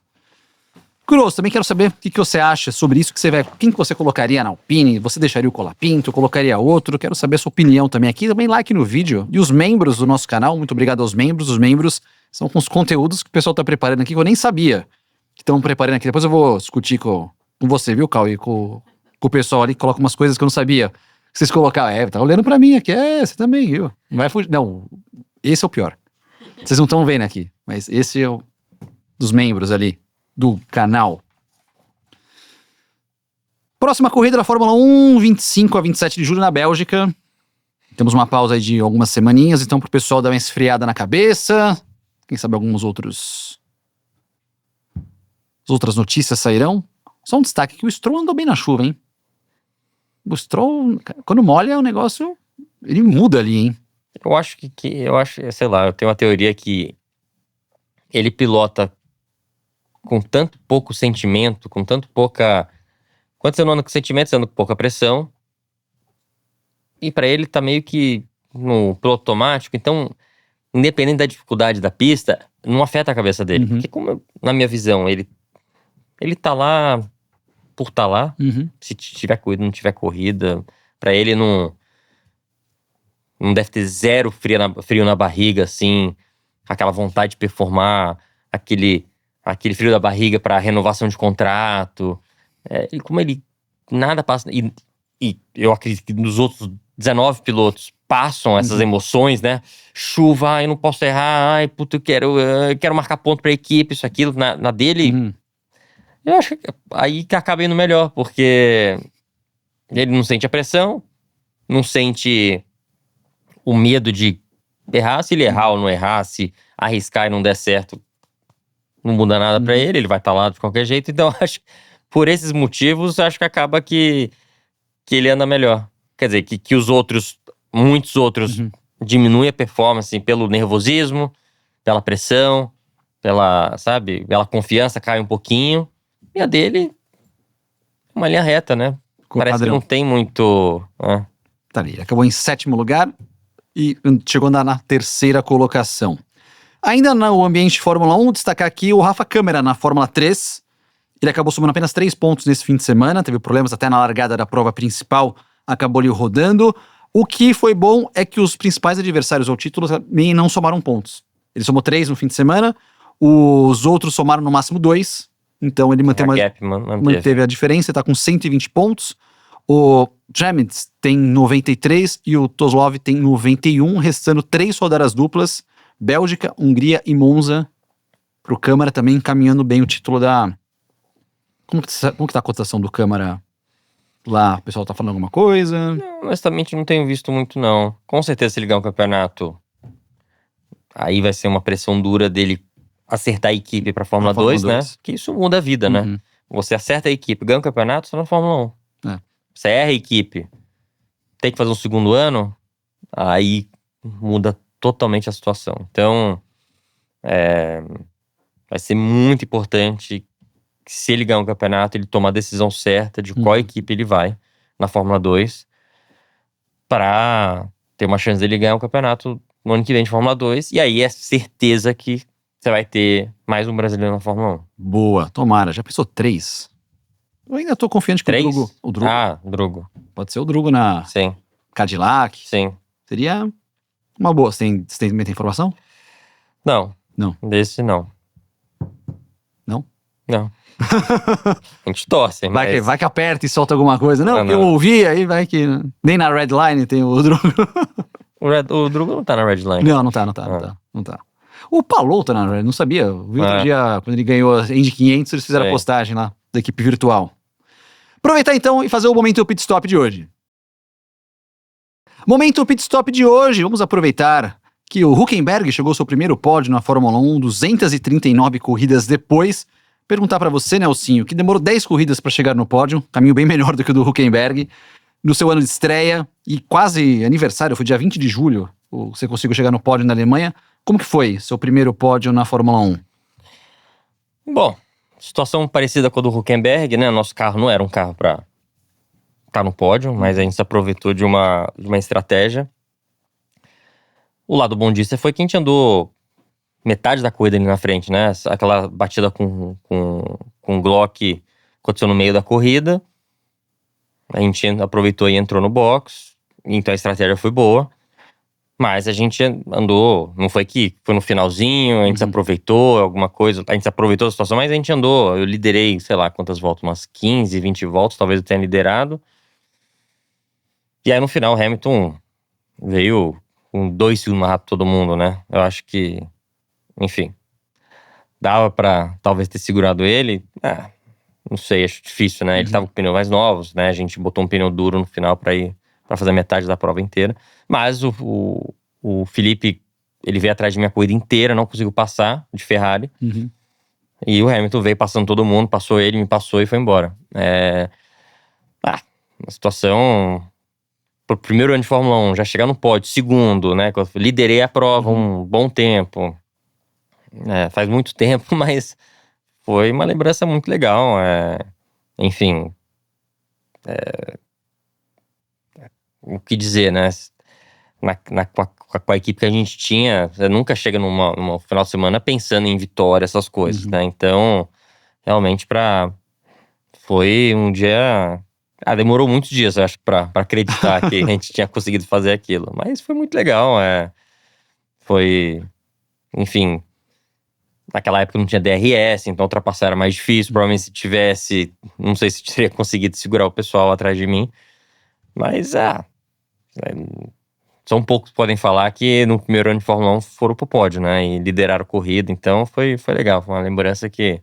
Grosso, também quero saber o que você acha sobre isso, quem que você colocaria na Alpine, você deixaria o Colapinto, colocaria outro, quero saber a sua opinião também aqui, também like no vídeo, e os membros do nosso canal, muito obrigado aos membros, os membros são com os conteúdos que o pessoal tá preparando aqui, que eu nem sabia que estão preparando aqui, depois eu vou discutir com você, viu, Cauê, com o pessoal ali, que coloca umas coisas que eu não sabia, que vocês colocaram, tá olhando pra mim aqui, você também, viu, não vai fugir, não, esse é o pior, vocês não estão vendo aqui, mas esse é o dos membros ali do canal. Próxima corrida da Fórmula 1, 25 a 27 de julho na Bélgica. Temos uma pausa aí de algumas semaninhas, então pro pessoal dar uma esfriada na cabeça. Quem sabe alguns outras notícias sairão. Só um destaque que o Stroll andou bem na chuva, hein? O Stroll, quando molha o negócio, ele muda ali, hein? Eu acho sei lá, eu tenho uma teoria que ele pilota com tanto pouco sentimento, com tanto pouca... Quando você não anda com sentimento, você anda com pouca pressão. E pra ele tá meio que no piloto automático. Então, independente da dificuldade da pista, não afeta a cabeça dele. Porque como, na minha visão, ele tá lá por tá lá. Se tiver corrida, não tiver corrida. Pra ele não deve ter zero frio na barriga, assim. Aquela vontade de performar, aquele frio da barriga para renovação de contrato. Como ele nada passa. E eu acredito que nos outros 19 pilotos passam essas emoções, né? Chuva, eu não posso errar, puta, eu quero marcar ponto pra equipe, isso, aquilo. Na dele, eu acho que aí que acaba indo melhor, porque ele não sente a pressão, não sente o medo de errar. Se ele errar ou não errar, se arriscar e não der certo, não muda nada pra ele vai estar lá de qualquer jeito. Então, acho que por esses motivos, acho que acaba que ele anda melhor. Quer dizer, que muitos outros diminuem a performance pelo nervosismo, pela pressão, pela confiança cai um pouquinho. E a dele, uma linha reta, né? Parece padrão. Que não tem muito... Tá ali, acabou em 7º lugar e chegou na 3ª colocação. Ainda no ambiente de Fórmula 1, destacar aqui o Rafa Câmara na Fórmula 3. Ele acabou somando apenas 3 pontos nesse fim de semana, teve problemas até na largada da prova principal, acabou ali rodando. O que foi bom é que os principais adversários ao título nem não somaram pontos. Ele somou 3 no fim de semana, os outros somaram no máximo 2, então ele manteve a diferença, está com 120 pontos. O Tramitz tem 93 e o Toslov tem 91, restando 3 rodadas duplas. Bélgica, Hungria e Monza, pro Câmara também encaminhando bem o título da... Como que tá a cotação do Câmara lá? O pessoal tá falando alguma coisa? Não, honestamente não tenho visto muito não. Com certeza se ele ganhar um campeonato, aí vai ser uma pressão dura dele acertar a equipe pra Fórmula 2, né? Que isso muda a vida, né? Você acerta a equipe, ganha o campeonato, você tá na Fórmula 1. Você erra a equipe, tem que fazer um segundo ano, aí muda totalmente a situação. Então, vai ser muito importante que, se ele ganhar um campeonato, ele tomar a decisão certa de qual equipe ele vai na Fórmula 2 para ter uma chance dele ganhar um campeonato no ano que vem de Fórmula 2. E aí é certeza que você vai ter mais um brasileiro na Fórmula 1. Boa, tomara. Já pensou 3? Eu ainda tô confiante que 3? O Drugo. Drugo. Pode ser o Drugo na Sim. Cadillac. Sim. Seria uma boa. Você tem muita informação? Não. Não. Desse não. Não? Não. A gente torce, mas... Vai que aperta e solta alguma coisa. Não, porque eu ouvi, aí vai que... Nem na Red Line tem o Drugo. O Drugo não tá na Red Line. Não tá. O Palou tá na Red, não sabia. Eu vi outro dia, quando ele ganhou a Indy 500, eles fizeram a postagem lá, da equipe virtual. Aproveitar então e fazer o Momento Pit Stop de hoje. Momento Pit Stop de hoje, vamos aproveitar que o Hülkenberg chegou ao seu primeiro pódio na Fórmula 1, 239 corridas depois. Perguntar pra você, Nelsinho, que demorou 10 corridas pra chegar no pódio, caminho bem melhor do que o do Hülkenberg, no seu ano de estreia e quase aniversário, foi dia 20 de julho, você conseguiu chegar no pódio na Alemanha. Como que foi seu primeiro pódio na Fórmula 1? Bom, situação parecida com a do Hülkenberg, né? Nosso carro não era um carro pra estar no pódio, mas a gente se aproveitou de uma estratégia. O lado bom disso foi que a gente andou metade da corrida ali na frente, né? Aquela batida com o Glock aconteceu no meio da corrida. A gente aproveitou e entrou no box. Então a estratégia foi boa. Mas a gente andou, não foi que foi no finalzinho, a gente se aproveitou alguma coisa, a gente se aproveitou da situação, mas a gente andou, eu liderei, sei lá quantas voltas, umas 15, 20 voltas, talvez eu tenha liderado. E aí no final o Hamilton veio com 2 segundos mais rápido que todo mundo, né? Eu acho que, enfim, dava pra talvez ter segurado ele. Não sei, acho difícil, né? Ele tava com pneus mais novos, né? A gente botou um pneu duro no final pra fazer metade da prova inteira. Mas o Felipe, ele veio atrás de minha corrida inteira, não conseguiu passar de Ferrari. E o Hamilton veio passando todo mundo, passou ele, me passou e foi embora. Uma situação... Pro primeiro ano de Fórmula 1, já chegar no pódio, segundo, né? Eu liderei a prova um bom tempo. Faz muito tempo, mas foi uma lembrança muito legal. Enfim... o que dizer, né? Com a equipe que a gente tinha, você nunca chega numa final de semana pensando em vitória, essas coisas, né? Então, realmente, foi um dia... demorou muitos dias, acho, pra acreditar que a gente tinha conseguido fazer aquilo. Mas foi muito legal, Foi... Enfim... Naquela época não tinha DRS, então ultrapassar era mais difícil. Provavelmente se tivesse... Não sei se teria conseguido segurar o pessoal atrás de mim. Mas, são poucos que podem falar que no primeiro ano de Fórmula 1 foram pro pódio, né? E lideraram a corrida, então foi legal. Foi uma lembrança que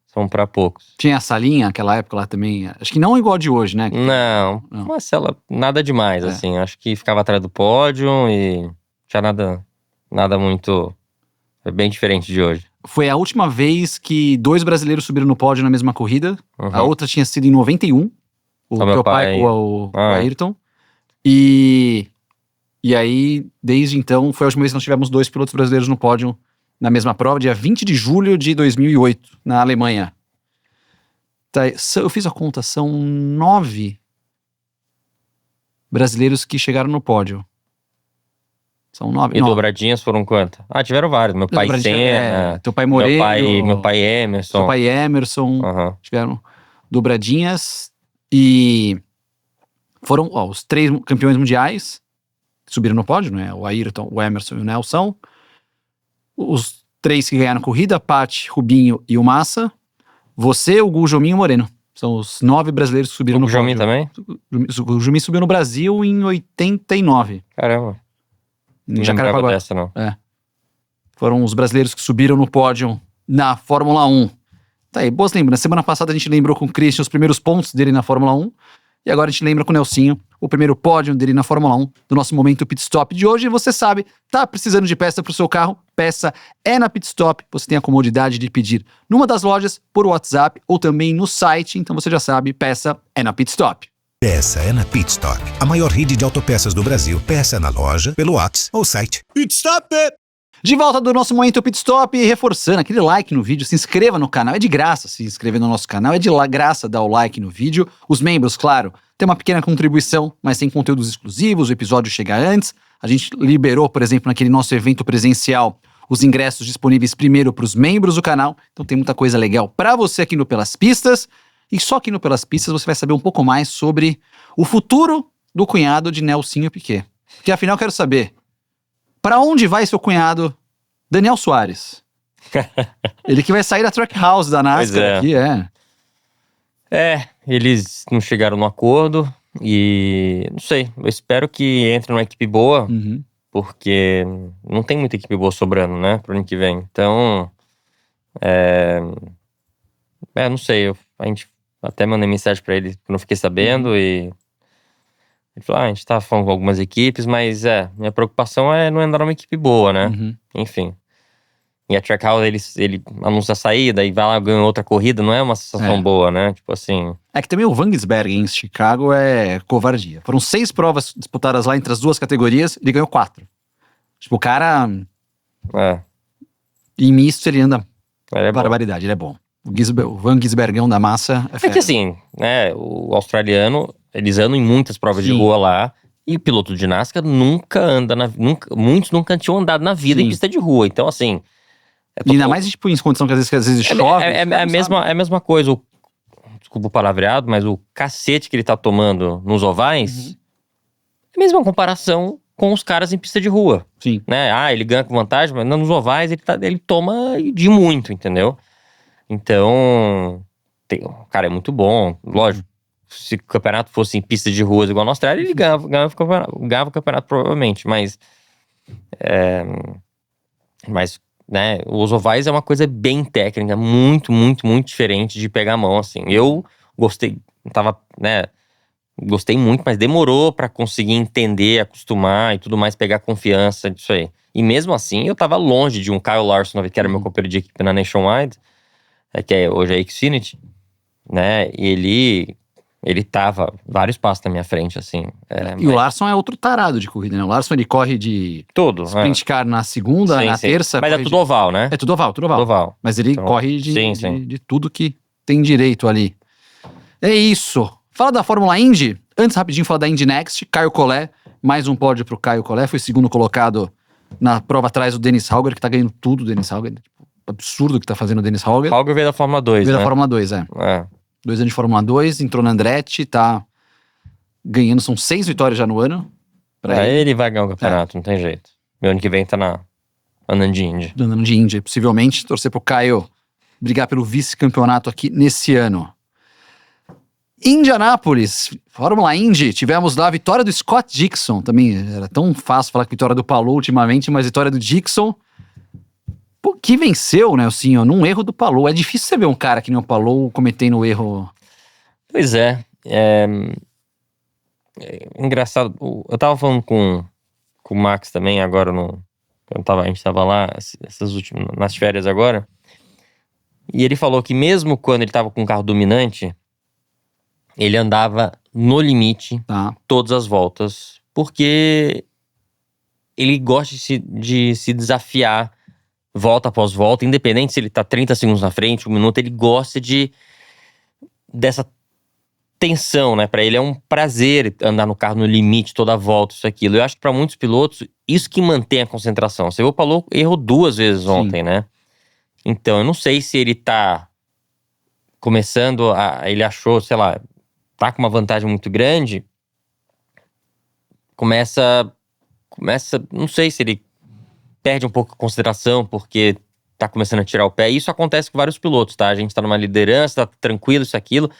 são pra poucos. Tinha essa linha, naquela época lá também, acho que não igual a de hoje, né? Não. Mas nada demais, assim. Acho que ficava atrás do pódio e tinha nada muito... É bem diferente de hoje. Foi a última vez que 2 brasileiros subiram no pódio na mesma corrida. A outra tinha sido em 91. O teu pai, o Ayrton. E aí, desde então, foi a última vez que nós tivemos 2 pilotos brasileiros no pódio na mesma prova, dia 20 de julho de 2008, na Alemanha. Tá, eu fiz a conta, são 9 brasileiros que chegaram no pódio. São 9. E dobradinhas foram quantas? Tiveram vários. Meu pai Senna. Teu pai Moreno. Meu pai Emerson. Teu pai Emerson. Tiveram dobradinhas. E foram os 3 campeões mundiais que subiram no pódio, né? O Ayrton, o Emerson e o Nelson. Os 3 que ganharam corrida, Pat, Rubinho e o Massa. Você, o Gugelmin e o Moreno. São os 9 brasileiros que subiram no pódio. O Gugelmin também? O Gugelmin subiu no Brasil em 89. Caramba. Não lembrava dessa, não. Foram os brasileiros que subiram no pódio na Fórmula 1. Tá aí, boas lembranças. Semana passada a gente lembrou com o Christian os primeiros pontos dele na Fórmula 1. E agora a gente lembra com o Nelsinho o primeiro pódio dele na Fórmula 1, do nosso momento Pit Stop de hoje. E você sabe, tá precisando de peça pro seu carro? Peça é na Pit Stop. Você tem a comodidade de pedir numa das lojas, por WhatsApp ou também no site. Então você já sabe, peça é na Pit Stop. Peça é na Pit Stop, a maior rede de autopeças do Brasil. Peça na loja, pelo WhatsApp ou site. Pit Stop! De volta do nosso momento Pit Stop, reforçando aquele like no vídeo, se inscreva no canal, é de graça se inscrever no nosso canal, é de graça dar o like no vídeo. Os membros, claro, tem uma pequena contribuição, mas tem conteúdos exclusivos, o episódio chega antes. A gente liberou, por exemplo, naquele nosso evento presencial, os ingressos disponíveis primeiro para os membros do canal, então tem muita coisa legal para você aqui no Pelas Pistas. E só aqui no Pelas Pistas você vai saber um pouco mais sobre o futuro do cunhado de Nelsinho Piquet. Porque afinal eu quero saber, para onde vai seu cunhado Daniel Soares? Ele que vai sair da Trackhouse da NASCAR aqui, eles não chegaram no acordo e não sei, eu espero que entre numa equipe boa, porque não tem muita equipe boa sobrando, né, pro ano que vem. Então, não sei, a gente até mandei mensagem pra ele, que eu não fiquei sabendo, e ele falou, a gente tá falando com algumas equipes, mas minha preocupação é não andar numa equipe boa, né? Enfim. E a Trackhouse, ele anuncia a saída e vai lá ganhar outra corrida, não é uma sensação boa, né? Tipo assim... É que também o Wangisberg em Chicago é covardia. Foram 6 provas disputadas lá entre as 2 categorias, ele ganhou 4. Tipo, o cara... Em misto ele anda... barbaridade, ele é bom. O Van Gisbergão da massa é É fera. que assim, né, o australiano, eles andam em muitas provas de Sim. rua lá. E o piloto de NASCAR nunca anda, muitos nunca tinham andado na vida Sim. em pista de rua. Então assim… E ainda mais, tipo, em condição que às vezes chove. É a mesma coisa, desculpa o palavreado, mas o cacete que ele tá tomando nos ovais é a mesma comparação com os caras em pista de rua, Sim. né? Ah, ele ganha com vantagem, mas nos ovais ele toma de muito, entendeu? Então, o cara é muito bom, lógico. Se o campeonato fosse em pista de ruas igual na Austrália, ele ganhava o campeonato provavelmente, mas né, os ovais é uma coisa bem técnica, muito, muito, muito diferente de pegar a mão, assim. Eu gostei, gostei muito, mas demorou pra conseguir entender, acostumar e tudo mais, pegar confiança disso aí. E mesmo assim, eu tava longe de um Kyle Larson, que era meu companheiro de equipe na Nationwide, que hoje é Xfinity, né, e ele tava vários passos na minha frente, assim. E o Larson é outro tarado de corrida, né? O Larson, ele corre de tudo, sprint car na segunda, sim, na sim. terça. Mas é tudo oval, né? É tudo oval, tudo oval. Tudo oval. Mas ele Então, corre sim. de tudo que tem direito ali. É isso. Fala da Fórmula Indy. Antes, rapidinho, falar da Indy Next. Caio Collet, mais um pódio pro Caio Collet. Foi segundo colocado na prova atrás do Dennis Hauger, que tá ganhando tudo, o Dennis Hauger. Absurdo o que tá fazendo o Dennis Hauger. Hauger veio da Fórmula 2, Veio né? da Fórmula 2, é. 2 anos de Fórmula 2, entrou na Andretti, tá ganhando, são 6 vitórias já no ano. Ele vai ganhar o campeonato, não tem jeito. Meu ano que vem tá andando de Indy. Andando de Indy, possivelmente. Torcer pro Caio brigar pelo vice-campeonato aqui nesse ano. Indianápolis, Fórmula Indy, tivemos lá a vitória do Scott Dixon. Também era tão fácil falar que vitória do Palou ultimamente, mas vitória do Dixon. Pô, que venceu, né, assim, ó, num erro do Palou. É difícil você ver um cara que nem o Palou cometendo erro. Pois é. Engraçado. Eu tava falando com o Max também agora a gente tava lá nas férias agora. E ele falou que mesmo quando ele tava com um carro dominante, ele andava no limite todas as voltas. Porque ele gosta de se desafiar volta após volta, independente se ele tá 30 segundos na frente, 1 minuto, ele gosta dessa tensão, né? Pra ele é um prazer andar no carro no limite toda a volta, isso, aquilo. Eu acho que pra muitos pilotos, isso que mantém a concentração. Você viu, o Palou errou 2 vezes ontem, né? Então, eu não sei se ele tá começando ele achou, sei lá, tá com uma vantagem muito grande, começa, não sei se ele perde um pouco a consideração porque tá começando a tirar o pé. Isso acontece com vários pilotos, tá? A gente tá numa liderança, tá tranquilo, isso, aquilo,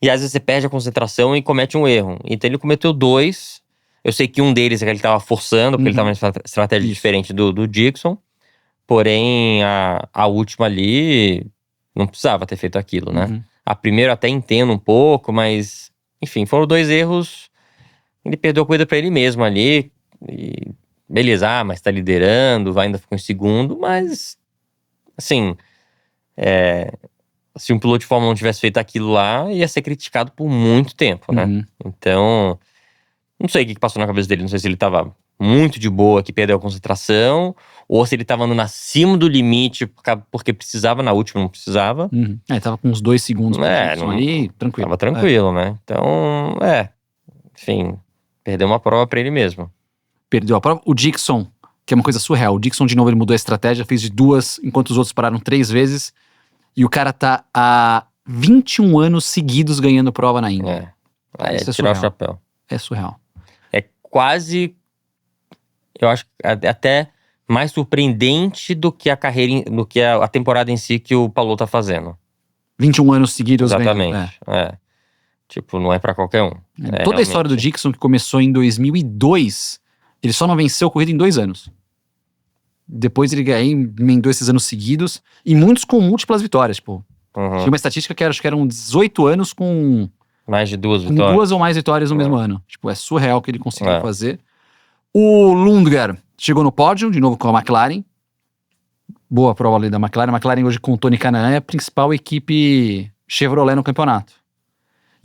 e às vezes você perde a concentração e comete um erro. Então ele cometeu 2. Eu sei que um deles é que ele tava forçando, porque ele tava numa estratégia diferente do Dixon. Porém, a última ali não precisava ter feito aquilo, né? A primeira até entendo um pouco, mas enfim, foram 2 erros. Ele perdeu a corrida pra ele mesmo ali. E beleza, mas tá liderando, ainda ficou em segundo, mas assim, se um piloto de Fórmula 1 tivesse feito aquilo lá, ia ser criticado por muito tempo, né? Então, não sei o que passou na cabeça dele, não sei se ele tava muito de boa, que perdeu a concentração, ou se ele tava andando acima do limite, porque precisava, na última não precisava. Tava com uns 2 segundos ali, tranquilo. Tava tranquilo, né? Então, enfim, perdeu uma prova pra ele mesmo. Perdeu a prova. O Dixon, que é uma coisa surreal, o Dixon de novo ele mudou a estratégia, fez de 2, enquanto os outros pararam 3 vezes, e o cara tá há 21 anos seguidos ganhando prova na Índia. Tirar o chapéu. É surreal. É quase, eu acho, até mais surpreendente do que a carreira, do que a temporada em si que o Palou tá fazendo. 21 anos seguidos Exatamente. ganhando. Tipo, não é pra qualquer um. Toda a história do Dixon, que começou em 2002, ele só não venceu corrida em 2 anos. Depois ele emendou esses anos seguidos, e muitos com múltiplas vitórias, tipo. Tinha uma estatística que acho que eram 18 anos com mais de 2 vitórias. Com 2 ou mais vitórias no mesmo ano. Tipo, é surreal o que ele conseguiu fazer. O Lundgaard chegou no pódio, de novo com a McLaren. Boa prova ali da McLaren. A McLaren hoje com o Tony Kanaan é a principal equipe Chevrolet no campeonato.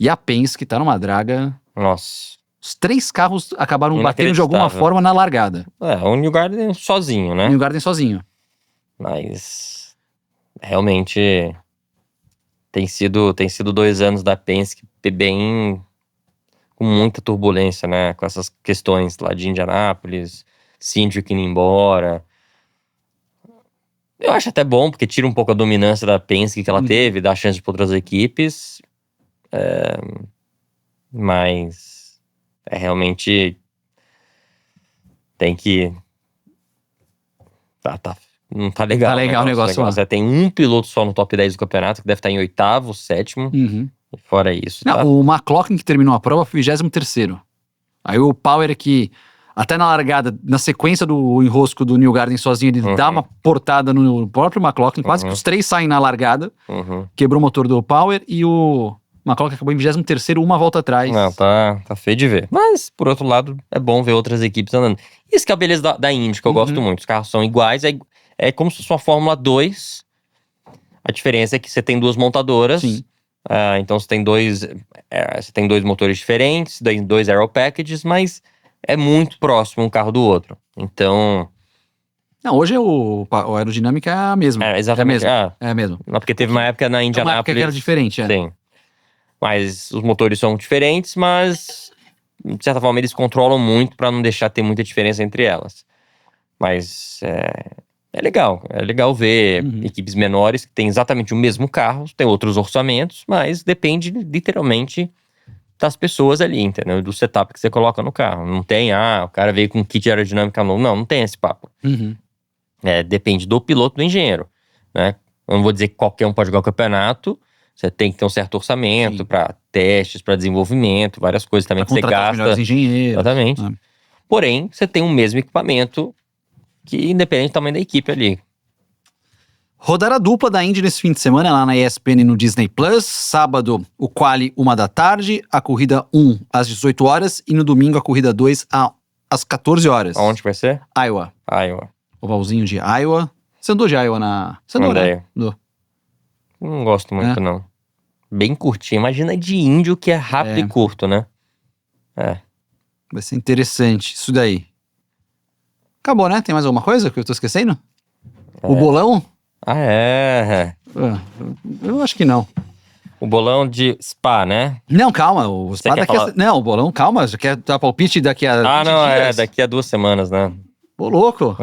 E a Penske tá numa draga. Nossa. Os 3 carros acabaram batendo de alguma forma na largada. O Newgarden sozinho, né? O Newgarden sozinho. Mas realmente Tem sido 2 anos da Penske bem com muita turbulência, né? Com essas questões lá de Indianápolis, Cindric indo embora. Eu acho até bom, porque tira um pouco a dominância da Penske que ela teve, dá chance para outras equipes. Mas realmente tem que... Não tá legal. Tá legal o negócio lá. Você tem um piloto só no top 10 do campeonato, que deve estar em 8º, 7º. E fora isso. Não, o McLaughlin que terminou a prova foi 23º. Aí o Power que, até na largada, na sequência do enrosco do Newgarden sozinho, ele dá uma portada no próprio McLaughlin. Quase que os 3 saem na largada. Quebrou o motor do Power e o McLaughlin acabou em 23º, uma volta atrás. Não, tá feio de ver. Mas, por outro lado, é bom ver outras equipes andando. Isso que é a beleza da Indy, que eu gosto muito. Os carros são iguais, é como se fosse uma Fórmula 2. A diferença é que você tem 2 montadoras. Sim. Então você tem 2 motores diferentes, 2 aero packages, mas é muito próximo um carro do outro. Então... Não, hoje a aerodinâmica é a mesma. Exatamente. É a mesma. Não, porque teve uma época na Indianápolis... Uma época que era diferente, Sim. Mas os motores são diferentes, mas de certa forma eles controlam muito para não deixar ter muita diferença entre elas. Mas é legal ver equipes menores que têm exatamente o mesmo carro, tem outros orçamentos, mas depende literalmente das pessoas ali, entendeu? Do setup que você coloca no carro. Não tem, o cara veio com kit aerodinâmica novo. Não tem esse papo. Depende do piloto, do engenheiro, né? Eu não vou dizer que qualquer um pode jogar o campeonato. Você tem que ter um certo orçamento para testes, para desenvolvimento, várias coisas também que você gasta. Os melhores engenheiros. Exatamente. Porém, você tem o mesmo equipamento que independe do tamanho da equipe ali. Rodar a dupla da Indy nesse fim de semana lá na ESPN no Disney Plus. Sábado, o quali 1 da tarde, a corrida 1 às 18 horas e no domingo a corrida 2 às 14 horas. Aonde vai ser? Iowa. Ovalzinho de Iowa. Você andou de Iowa na... Você andou, né? Andou. Não gosto muito, não. Bem curtinho. Imagina de índio que é rápido e curto, né? Vai ser interessante isso daí. Acabou, né? Tem mais alguma coisa que eu tô esquecendo? O bolão? Eu acho que não. O bolão de Spa, né? Não, calma. O Spa daqui a... Não, o bolão, calma. Já quer dar palpite daqui a 20 dias? Daqui a 2 semanas, né? Ô, louco.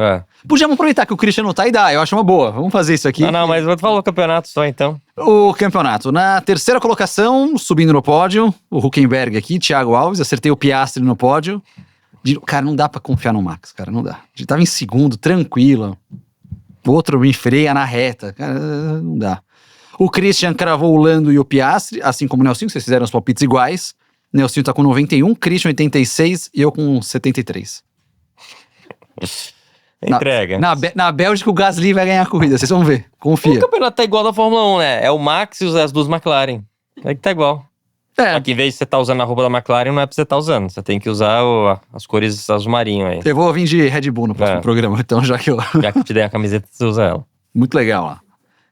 Podíamos aproveitar que o Christian não tá e dar. Eu acho uma boa. Vamos fazer isso aqui. Não, mas vou falar o campeonato só, então. O campeonato. Na terceira colocação, subindo no pódio, o Hülkenberg aqui, Thiago Alves. Acertei o Piastri no pódio. Cara, não dá pra confiar no Max, cara. Não dá. A gente tava em segundo, tranquilo. O outro me freia na reta. Cara, não dá. O Christian cravou o Lando e o Piastri, assim como o Nelsinho. Vocês fizeram os palpites iguais. O Nelsinho tá com 91, Christian 86 e eu com 73. Entrega. Na Bélgica, o Gasly vai ganhar a corrida, vocês vão ver. Confia. O campeonato tá igual da Fórmula 1, né? É o Max e as 2 McLaren. É que tá igual. Só que em vez de você estar usando a roupa da McLaren, não é pra você estar usando. Você tem que usar as cores azul marinho aí. Eu vou vir de Red Bull no próximo programa, então já que eu te dei a camiseta, você usa ela. Muito legal lá.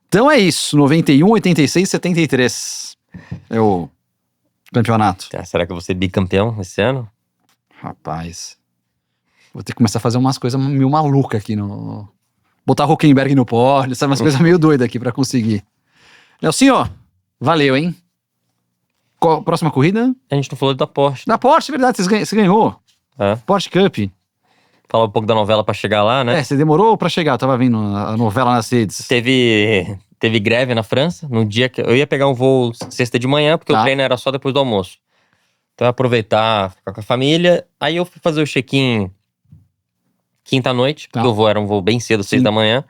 Então é isso, 91, 86, 73. É o campeonato. Será que eu vou ser bicampeão esse ano? Rapaz... Vou ter que começar a fazer umas coisas meio malucas aqui no... Botar Hülkenberg no pódio, sabe? Umas coisas meio doidas aqui pra conseguir. Nelsinho, valeu, hein? Próxima corrida? A gente não falou da Porsche. Da Porsche, é verdade, você ganhou. Porsche Cup. Falar um pouco da novela pra chegar lá, né? Você demorou pra chegar, eu tava vendo a novela nas redes. Teve greve na França, no dia que... Eu ia pegar um voo sexta de manhã, porque o treino era só depois do almoço. Então eu ia aproveitar, ficar com a família. Aí eu fui fazer o check-in quinta-noite, porque o voo era um voo bem cedo, 6 da manhã.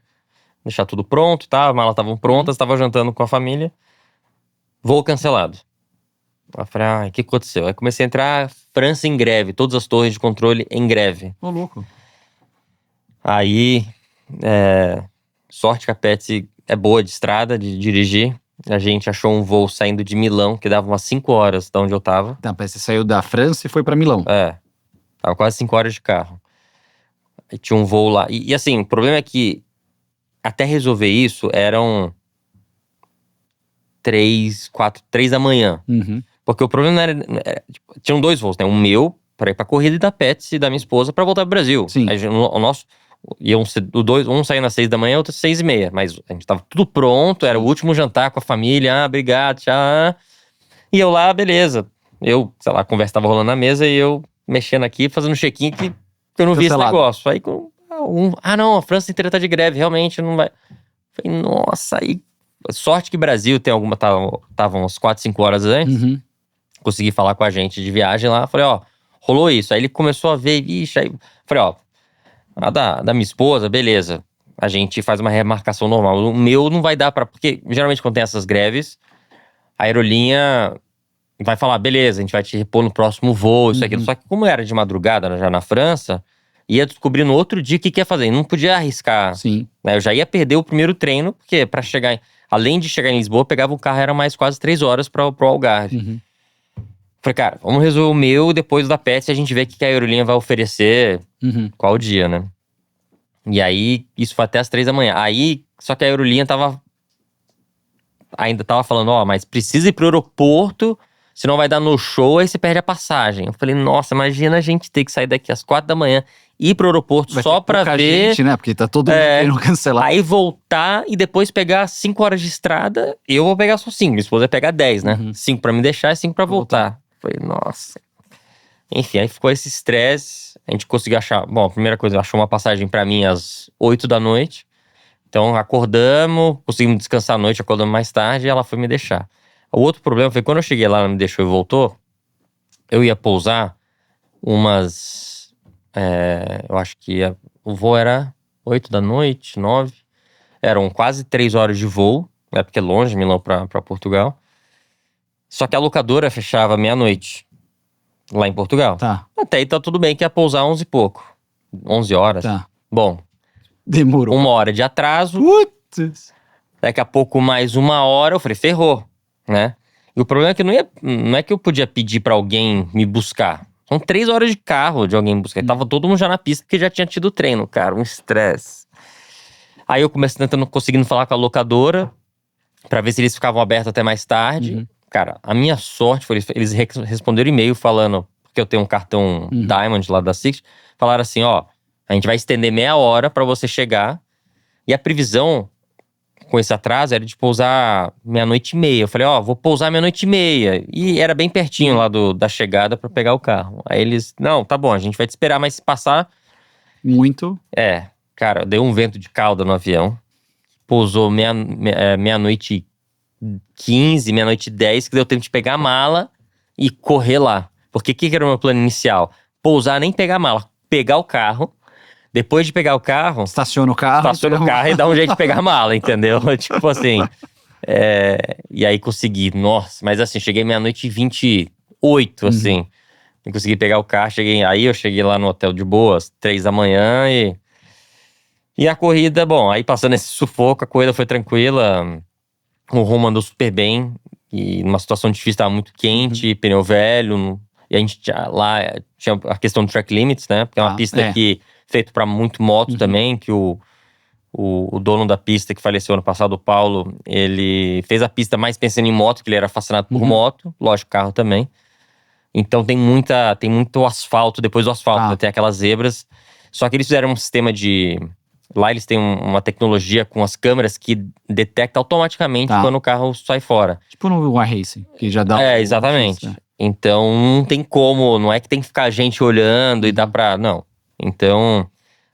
Deixar tudo pronto, tá? As malas estavam prontas, tava jantando com a família. Voo cancelado. Eu falei, o que aconteceu? Aí comecei a entrar, França em greve, todas as torres de controle em greve. Ô, louco. Aí, sorte que a Petsy é boa de estrada, de dirigir. A gente achou um voo saindo de Milão, que dava umas 5 horas de onde eu tava. Então, você saiu da França e foi pra Milão. Tava quase 5 horas de carro. Aí tinha um voo lá. E assim, o problema é que até resolver isso, eram 3 da manhã. Porque o problema era tinham 2 voos, né? O meu, pra ir pra corrida, e da Petsy, da minha esposa, pra voltar pro Brasil. Sim. Aí, Um saía às 6 da manhã, outro às 6:30. Mas a gente tava tudo pronto, era o último jantar com a família. Obrigado, tchau. E eu lá, beleza. Eu, sei lá, a conversa tava rolando na mesa e eu mexendo aqui, fazendo check-in que eu não vi esse negócio. Aí, não, a França inteira tá de greve, realmente não vai. Falei, nossa, aí. Sorte que Brasil tem alguma. Tava umas 4, 5 horas antes. Uhum. Consegui falar com a gente de viagem lá. Falei, rolou isso. Aí ele começou a ver, vixe, aí. Falei, a da minha esposa, beleza. A gente faz uma remarcação normal. O meu não vai dar pra. Porque geralmente quando tem essas greves, a aerolinha vai falar, beleza, a gente vai te repor no próximo voo, isso, aquilo. Só que como era de madrugada já na França, ia descobrir no outro dia o que ia fazer. Não podia arriscar. Sim. Né? Eu já ia perder o primeiro treino, porque pra chegar. Além de chegar em Lisboa, pegava o carro, era mais quase 3 horas pro Algarve. Uhum. Falei, cara, vamos resolver o meu, depois da Pets a gente vê o que a aerolinha vai oferecer, qual dia, né? E aí, isso foi até as 3 da manhã. Aí, só que a aerolinha ainda tava falando, mas precisa ir pro aeroporto, senão vai dar no show, aí você perde a passagem. Eu falei, nossa, imagina a gente ter que sair daqui às 4 da manhã, ir pro aeroporto só pra ver. Gente, né? Porque tá todo mundo querendo cancelar. Aí voltar e depois pegar 5 horas de estrada, eu vou pegar só 5, minha esposa vai pegar 10, né? 5 pra me deixar e 5 pra voltar. Falei, nossa. Enfim, aí ficou esse estresse. A gente conseguiu achar. Bom, a primeira coisa, achou uma passagem pra mim às 8 da noite. Então acordamos, conseguimos descansar à noite, acordamos mais tarde e ela foi me deixar. O outro problema foi quando eu cheguei lá, ela me deixou e voltou. Eu ia pousar umas. Eu acho que o voo era 8 da noite, 9. Eram quase 3 horas de voo, né? Porque é longe, Milão pra Portugal. Só que a locadora fechava meia-noite, lá em Portugal. Tá. Até aí tá tudo bem que ia pousar 11 e pouco. 11 horas. Tá. Bom. Demorou. 1 hora de atraso. Putz. Daqui a pouco mais 1 hora, eu falei, ferrou, né? E o problema é que não é que eu podia pedir pra alguém me buscar. São 3 horas de carro de alguém me buscar. Tava todo mundo já na pista porque já tinha tido treino, cara. Um estresse. Aí eu comecei conseguindo falar com a locadora pra ver se eles ficavam abertos até mais tarde. Cara, a minha sorte foi, eles responderam e-mail falando, porque eu tenho um cartão Diamond lá da Sixt, falaram assim, a gente vai estender meia hora pra você chegar, e a previsão com esse atraso era de pousar 00:30. Eu falei, vou pousar 00:30, e era bem pertinho lá da chegada pra pegar o carro. Aí eles, não, tá bom, a gente vai te esperar, mas se passar... Muito. Cara, deu um vento de cauda no avião, pousou 00:15, 00:10, que deu tempo de pegar a mala e correr lá. Porque o que era o meu plano inicial? Pousar, nem pegar a mala, pegar o carro. Depois de pegar o carro... Estaciona o carro e dá um jeito de pegar a mala, entendeu? Tipo assim... E aí consegui, nossa, mas assim, cheguei 00:28, assim. E consegui pegar o carro, aí eu cheguei lá no hotel de boas, 3 da manhã e a corrida, bom, aí passando esse sufoco, a corrida foi tranquila. O Roma andou super bem, e numa situação difícil, tava muito quente, pneu velho, e a gente lá tinha a questão do track limits, né? Porque é uma pista que feito pra muito moto também, que o dono da pista que faleceu ano passado, o Paulo, ele fez a pista mais pensando em moto, que ele era fascinado por moto, lógico, carro também. Então tem muito asfalto, depois do asfalto, né? Tem aquelas zebras. Só que eles fizeram um sistema de... Lá eles têm uma tecnologia com as câmeras que detecta automaticamente quando o carro sai fora. Tipo no iRacing, que já dá... Exatamente. Então não tem como, não é que tem que ficar gente olhando e dá pra... Não. Então,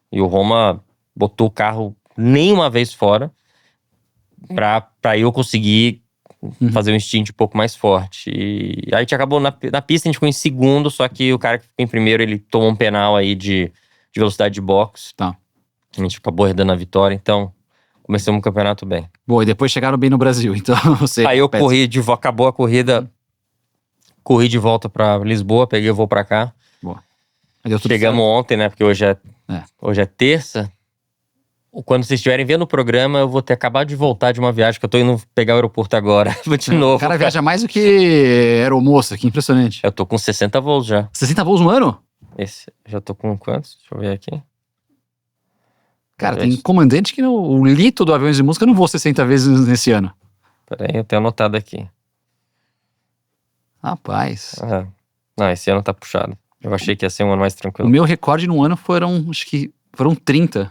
e o Roma botou o carro nenhuma vez fora pra eu conseguir fazer um stint um pouco mais forte. E aí a gente acabou na pista, a gente ficou em segundo, só que o cara que ficou em primeiro, ele tomou um penal aí de velocidade de boxe. Tá. A gente acabou herdando a vitória, então começamos o campeonato bem. Boa, e depois chegaram bem no Brasil, então você... Aí eu acabou a corrida, corri de volta pra Lisboa, peguei o voo pra cá. Boa. Chegamos certo. Ontem, né, porque hoje é terça. Quando vocês estiverem vendo o programa, eu vou ter acabado de voltar de uma viagem, que eu tô indo pegar o aeroporto agora. Vou de novo. O cara viaja mais do que aeromoça, que impressionante. Eu tô com 60 voos já. 60 voos no ano? Já tô com quantos? Deixa eu ver aqui. Cara, tem comandante que o lito do Aviões de Música eu não vou 60 vezes nesse ano. Peraí, eu tenho anotado aqui. Rapaz. Não, esse ano tá puxado. Eu achei que ia ser um ano mais tranquilo. O meu recorde no ano foram 30.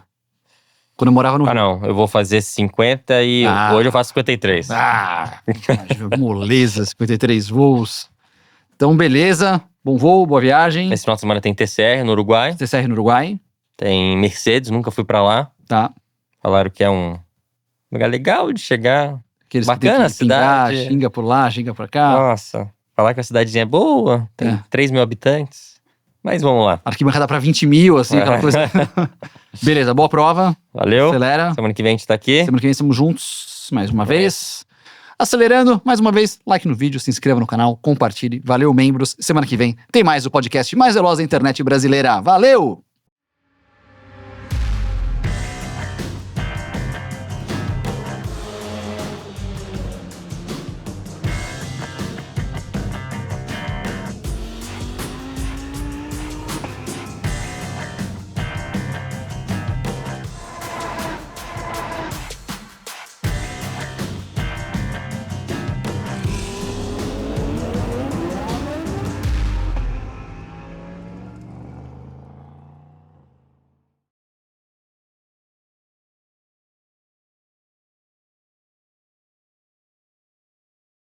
Quando eu morava no Rio. Ah, não. Eu vou fazer 50 e hoje eu faço 53. Moleza, 53 voos. Então, beleza. Bom voo, boa viagem. Esse final de semana tem TCR no Uruguai. TCR no Uruguai. Tem Mercedes, nunca fui pra lá. Tá. Falaram que é um lugar legal de chegar. Aqueles Bacana que tem que a pingar, cidade. xinga por lá, xinga por cá. Nossa, falar que a cidadezinha é boa. Tem 3 mil habitantes. Mas vamos lá. Arquibancada pra 20 mil, assim, aquela coisa. Beleza, boa prova. Valeu. Acelera. Semana que vem a gente tá aqui. Semana que vem estamos juntos mais uma vez. Acelerando, mais uma vez, like no vídeo, se inscreva no canal, compartilhe. Valeu, membros. Semana que vem tem mais o podcast mais veloz da internet brasileira. Valeu!